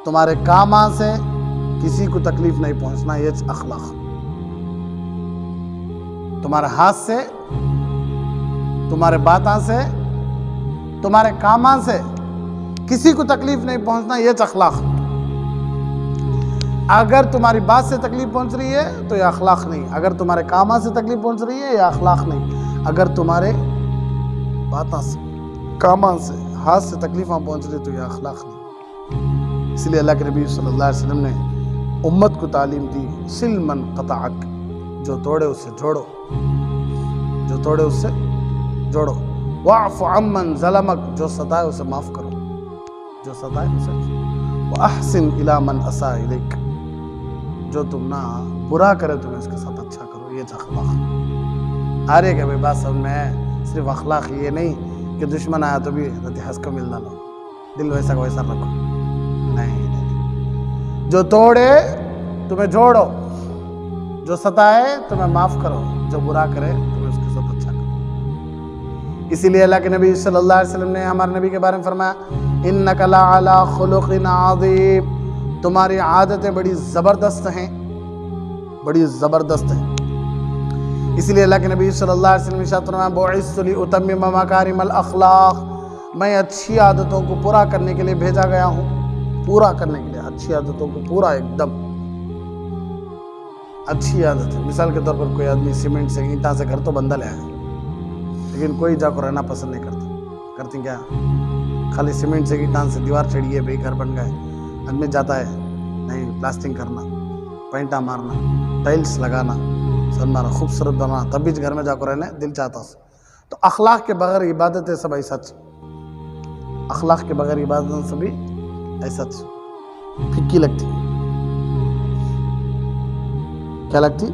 تمہارے کاماں سے کسی کو تکلیف نہیں پہنچنا یہ اخلاق. تمہارے ہاتھ سے تمہارے باتاں سے تمہارے کاماں سے کسی کو تکلیف نہیں پہنچنا یہ اخلاق. اگر تمہاری بات سے تکلیف پہنچ رہی ہے تو یہ اخلاق نہیں. اگر تمہارے کاماں سے تکلیف پہنچ رہی ہے یہ اخلاق نہیں. اگر تمہارے باتاں سے کاماں سے ہاتھ سے تکلیفاں پہنچ رہی تو یہ اخلاق نہیں. اس لیے اللہ کے نبی صلی اللہ علیہ وسلم نے امت کو تعلیم دی سل من قطعک جو توڑے اس سے جوڑو جو توڑے اس سے جوڑو. واعف عمن ظلمک جو ستائے اسے معاف کرو جو ستائے اسے. واحسن الی من اساء الیک جو تم نہ برا کرے تم اس کے ساتھ اچھا کرو یہ اخلاق. آ رہے کہ بھائی بات سمجھ میں ہے، صرف اخلاق یہ نہیں کہ دشمن آیا تو بھی رتی ہنس کو مل ڈالو، دل ویسا کا ویسا رکھو، نہیں، جو توڑے تمہیں جوڑو، جو ستائے تمہیں معاف کرو، جو برا کرے تمہیں اس کے ساتھ اچھا کرو۔ اسی لیے اللہ کے نبی صلی اللہ علیہ وسلم نے ہمارے نبی کے بارے میں فرمایا اِنَّكَ لَعَلَىٰ خُلُقٍ عَظِيمٍ، تمہاری عادتیں بڑی زبردست ہیں، بڑی زبردست ہیں۔ اسی لیے اللہ کے نبی صلی اللہ علیہ وسلم نے ارشاد فرمایا بُعِثْتُ لِأُتَمِّمَ مَكَارِمَ الْأَخْلَاقِ، میں اچھی عادتوں کو پورا کرنے کے لیے بھیجا گیا ہوں، پورا کرنے کے لیے، اچھی عادتوں کو پورا ایک دم اچھی عادت ہے۔ مثال کے طور پر کوئی آدمی سیمنٹ سے اینٹا سے گھر تو بندہ لے آیا، لیکن کوئی جا کو رہنا پسند نہیں کرتا، کرتی کیا؟ خالی سیمنٹ سے اینٹان سے دیوار چڑھی ہے، بھئی گھر بن گئے، آدمی جاتا ہے نہیں پلاسٹنگ کرنا، پینٹا مارنا، ٹائلز لگانا، سنمارا خوبصورت بنانا، تب بھی گھر میں جا کو رہنے دل چاہتا ہے۔ تو اخلاق کے بغیر عبادتیں سب ایسا چھ، اخلاق کے بغیر عبادتیں سبھی ایسا چھ، پھکی لگتی، کیا لگتی؟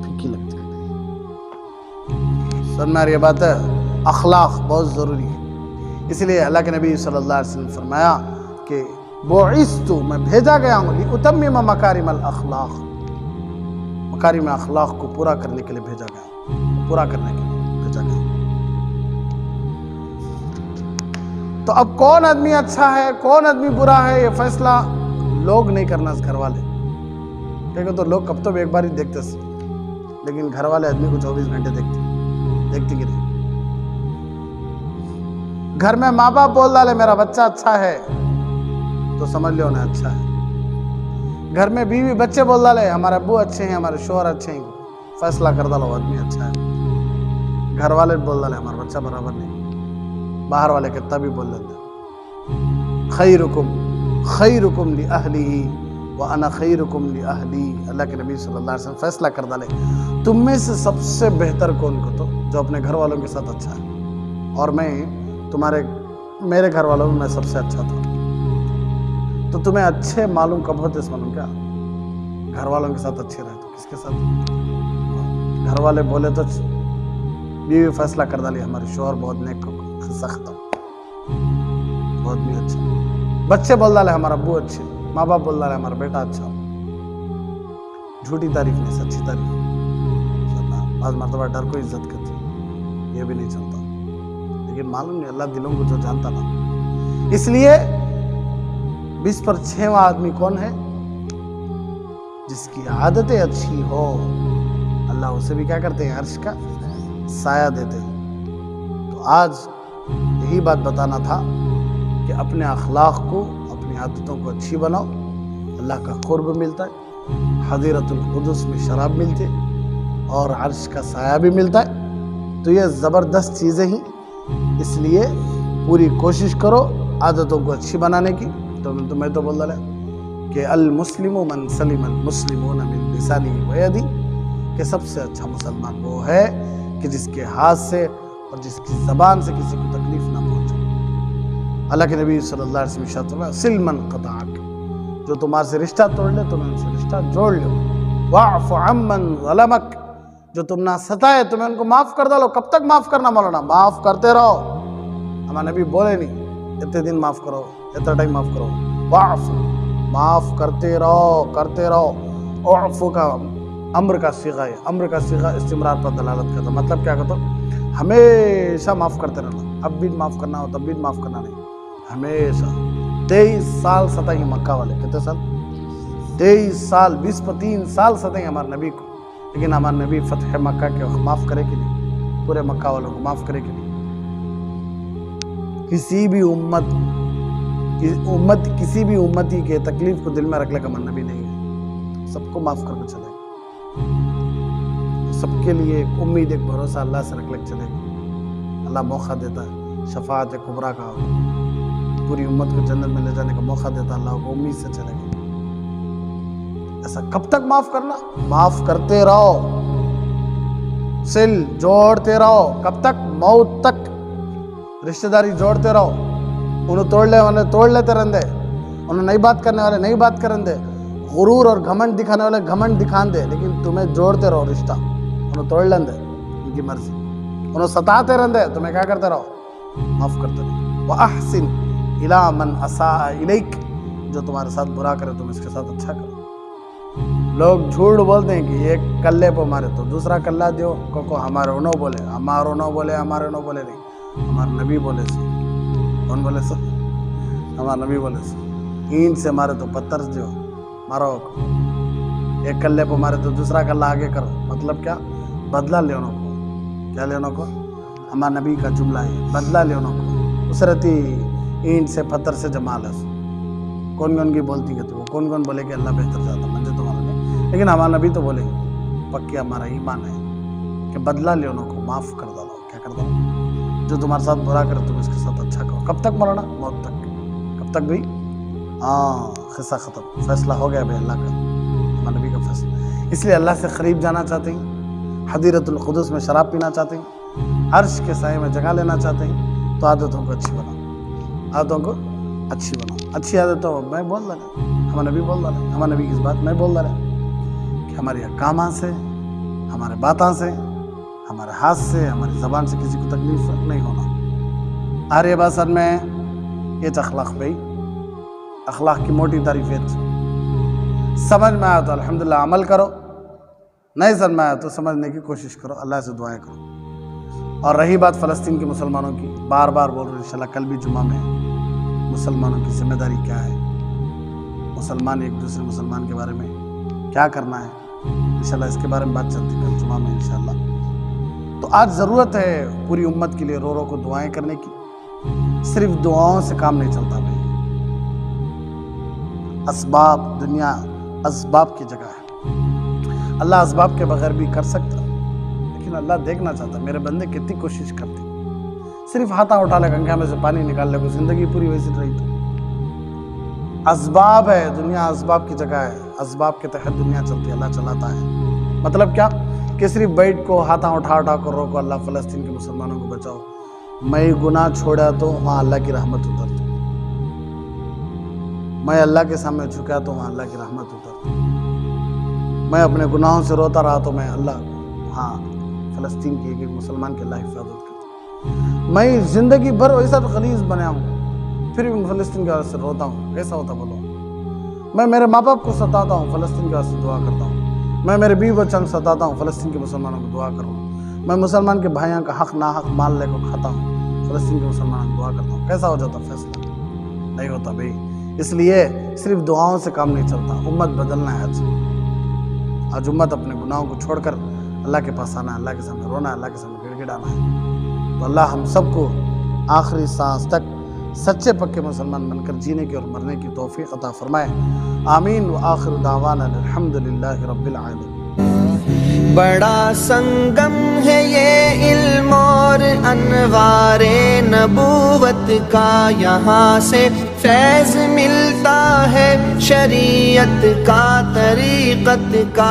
پھکی لگتی۔ سنماری یہ بات ہے، اخلاق بہت ضروری ہے۔ اس لیے اللہ کے نبی صلی اللہ علیہ وسلم نے فرمایا کہ بعثت، میں بھیجا گیا ہوں لِأُتَمِّمَ مَكَارِمَ الْأَخْلَاقِ، مکارم اخلاق کو پورا کرنے کے لیے بھیجا گیا، پورا کرنے کے لیے بھیجا گیا۔ تو اب کون آدمی اچھا ہے کون آدمی برا ہے، یہ فیصلہ لوگ نہیں کرنا، اس گھر والے، کیونکہ تو لوگ کب تو ایک بار ہی دیکھتے سے، لیکن گھر والے آدمی کو 24 گھنٹے دیکھتی کہ نہیں۔ گھر میں ماں باپ بول ڈالے میرا بچہ اچھا ہے تو سمجھ لو نا اچھا ہے، گھر میں بیوی بچے بول ڈالے ہمارے ابو اچھے ہیں، ہمارے شوہر اچھے ہیں، فیصلہ کر ڈالو آدمی اچھا ہے۔ گھر والے بول ڈالے ہمارا بچہ برابر نہیں، باہر والے کتنا بھی بول لیتے۔ خیرکم لأہلہ وَأَنَا خَيْرُكُمْ لِأَهْلِي، اللہ کے نبی صلی اللہ علیہ وسلم فیصلہ کر ڈالے تم میں سے سب سے بہتر کون کو تو جو اپنے گھر والوں کے ساتھ اچھا ہے، اور میں میرے گھر والوں میں سب سے اچھا تھا۔ تو تمہیں اچھے معلوم کب ہوتے اس معلوم کیا؟ گھر والوں کے ساتھ اچھے رہے تو کس کے ساتھ؟ گھر والے بولے تو بیوی فیصلہ کر ڈالی ہمارے شوہر بہت نیک سخت بہت بھی اچھا، بچے بول ڈالے ہمارا ابو اچھے، ماں باپ بول ڈالے ہمارا بیٹا اچھا، جھوٹی تعریف نہیں سچی تعریف، بعض مرتبہ ڈر کو عزت کرتی، یہ بھی نہیں چلتا، لیکن معلوم نہیں اللہ دلوں کو جو جانتا نا۔ اس لیے 20 پر 6واں آدمی کون ہے؟ جس کی عادتیں اچھی ہو، اللہ اسے بھی کیا کرتے ہیں؟ عرش کا سایہ دیتے ہیں۔ تو آج یہی بات بتانا تھا کہ اپنے اخلاق کو، اپنی عادتوں کو اچھی بناؤ، اللہ کا قرب ملتا ہے، حضرت القدس میں شراب ملتی ہے اور عرش کا سایہ بھی ملتا ہے۔ تو یہ زبردست چیزیں ہی، اس لیے پوری کوشش کرو عادتوں کو اچھی بنانے کی۔ تو میں تو بول رہا کہ المسلم من سلم المسلمون من لسانه ویدہ، کہ سب سے اچھا مسلمان وہ ہے کہ جس کے ہاتھ سے اور جس کی زبان سے کسی کو تکلیف نہ پہنچے۔ اللہ کے نبی صلی اللہ علیہ وسلم فرمایا سل من قطعک، جو تمہارے سے رشتہ توڑ لے تمہیں ان سے رشتہ جوڑ لو، واعف عمن ظلمک، جو تم نہ ستائے تمہیں ان کو معاف کر ڈالو۔ کب تک معاف کرنا مولانا؟ معاف کرتے رہو، ہمارے نبی بولے نہیں اتنے دن معاف کرو، اتنا ٹائم معاف کرو، واعف، معاف کرتے رہو کرتے رہو۔ اعفو کا امر کا صیغہ ہے، امر کا صیغہ استمرار پر دلالت کرتا، مطلب کیا کہتا؟ ہمیشہ معاف کرتے رہنا، اب بھی معاف کرنا ہو تب بھی معاف کرنا نہیں، ہمیشہ۔ 23 سال ستائیں مکہ والے، کتنے سال؟ 23 سال، 20 پر 3 سال ستائیں ہمارے نبی کو، لیکن ہمارے نبی فتح مکہ کے وقت معاف کرے کہ نہیں؟ پورے مکہ والوں کو معاف کرے کہ نہیں؟ کسی بھی امتی کے تکلیف کو دل میں رکھ لے کا ہمارے نبی نہیں ہے، سب کو معاف کر کے چلے، سب کے لیے ایک امید، ایک بھروسہ اللہ سے رکھ لے چلے گا۔ اللہ موقع دیتا ہے شفاعت کبریٰ کا، پوری امت کو جنت میں لے جانے کا موقع دیتا ہے، اللہ کو امید سے چلے گا۔ ایسا کب تک معاف کرنا؟ معاف کرتے رہو، سل جوڑتے رہو، کب تک؟ موت تک رشتہ داری جوڑتے رہو، انہوں توڑ لے والے توڑ لیتے رہندے، انہوں نہیں بات کرنے والے نہیں بات کرن دے، غرور اور گھمنڈ دکھانے والے گھمنڈ دکھان دے، لیکن تمہیں جوڑتے رہو رشتہ، انہوں توڑ لیں دے، ان کی مرضی. انہوں ستاتے رہندے تمہیں کیا کرتے رہو, معاف کرتے رہو. وَأَحْسِنْ إِلَىٰ مَنْ أَسَاءَ إِلَيْكَ, جو تمہارے ساتھ برا کرے تم اس کے ساتھ اچھا کرو. لوگ جھوٹ بولتے ہیں کہ ایک کلے پہ مارے تو دوسرا کلہ دیو کو ہمارے انہوں بولے, ہمارے انہوں بولے نہیں, ہمارے نبی بولے سے. کون بولے سے؟ ہمارے نبی بولے سے. اینٹ سے مارے تو پتھر دیو, مارو. ایک کلے پہ مارے تو دوسرا کلہ آگے کرو. مطلب کیا؟ بدلہ لینے کو. کیا لینے کو؟ ہمارے نبی کا جملہ ہے, بدلہ لینے کو. اسرتی اینٹ سے پتھر سے جمال ہے. کون کی بولتی کہ تو کون بولے کہ اللہ بہتر جاتا منجھے تمہارا نہیں, لیکن ہمارا نبی تو بولے پکی ہمارا ایمان ہے کہ بدلہ لینے کو معاف کر ڈالو. کیا کر ڈالو؟ جو تمہارے ساتھ برا کرے تم اس کے ساتھ اچھا کرو. کب تک مولانا؟ موت تک. کب تک بھی؟ قصہ ختم, فیصلہ ہو گیا بھائی اللہ کا, ہمارے نبی کا فیصلہ. اس لیے اللہ سے قریب جانا چاہتے ہیں, حدیرۃ القدس میں شراب پینا چاہتے ہیں, عرش کے سائے میں جگہ لینا چاہتے ہیں, تو عادتوں کو اچھی بناؤ. عادتوں کو اچھی بناؤ. اچھی عادت تو میں بول رہا ہے, ہمارے نبی بول رہا ہے, ہمارے نبی کی اس بات میں بول رہا ہے کہ ہمارے احکامات سے, ہمارے باتوں سے, ہمارے ہاتھ سے, ہماری زبان سے کسی کو تکلیف نہیں ہونا. آرے باسر میں یہ اخلاق بھائی, اخلاق کی موٹی تعریفیں. سمجھ میں آیا تو الحمدللہ عمل کرو, نہیں سمجھ میں آیا تو سمجھنے کی کوشش کرو, اللہ سے دعائیں کرو. اور رہی بات فلسطین کے مسلمانوں کی, بار بار بول رہے ہیں انشاءاللہ کل بھی جمعہ میں مسلمانوں کی ذمہ داری کیا ہے, مسلمان ایک دوسرے مسلمان کے بارے میں کیا کرنا ہے, انشاءاللہ اس کے بارے میں بات چلتی ہے کل جمعہ میں انشاءاللہ. تو آج ضرورت ہے پوری امت کے لیے رو کو دعائیں کرنے کی. صرف دعاؤں سے کام نہیں چلتا بھائی. اسباب, دنیا اسباب کی جگہ ہے. اللہ اسباب کے بغیر بھی کر سکتا, لیکن اللہ دیکھنا چاہتا میرے بندے کتنی کوشش کرتے. صرف ہاتھاں اٹھا لے, گنگا میں سے پانی نکال لے, کوئی زندگی پوری ویسی رہی تو. اسباب ہے, دنیا اسباب کی جگہ ہے, اسباب کے تحت دنیا چلتی ہے, اللہ چلاتا ہے. مطلب کیا کہ صرف بیٹھ کو ہاتھاں اٹھا کر رو کو اللہ فلسطین کے مسلمانوں کو بچاؤ, میں گناہ چھوڑا تو وہاں اللہ کی رحمت اترتی, میں اللہ کے سامنے جھکا تو وہاں اللہ کی رحمت اترتی, میں اپنے گناہوں سے روتا رہا تو میں اللہ ہاں فلسطین کی ایک مسلمان کے اللہ حفاظت کرتا. میں زندگی بھر ویسا تو غلیظ بنیا ہوں, پھر بھی فلسطین کے وجہ سے روتا ہوں. کیسا ہوتا بولو؟ میں میرے ماں باپ کو ستاتا ہوں, فلسطین کے وجہ سے دعا کرتا ہوں. میں میرے بیوی بچوں کو ستاتا ہوں, فلسطین کے مسلمانوں کو دعا کروں. میں مسلمان کے بھائیوں کا حق ناحق مال لے کو کھاتا ہوں, فلسطین کے مسلمانوں کو دعا کرتا ہوں. کیسا ہو جاتا فیصلہ؟ نہیں ہوتا بھائی. اس لیے صرف دعاؤں سے کام نہیں چلتا, امت بدلنا ہے. آج امت اپنے گناہوں کو چھوڑ کر اللہ کے پاس آنا ہے, اللہ کے سامنے رونا ہے, اللہ کے سامنے گڑ گڑانا ہے. تو اللہ ہم سب کو آخری سانس تک سچے پکے مسلمان بن کر جینے کی اور مرنے کی توفیق عطا فرمائے. آمین. وآخر دعوانا الحمدللہ رب العالمین. بڑا سنگم ہے یہ علم اور انوار نبوت کا, یہاں سے فیض ملتا ہے شریعت کا, طریقت کا.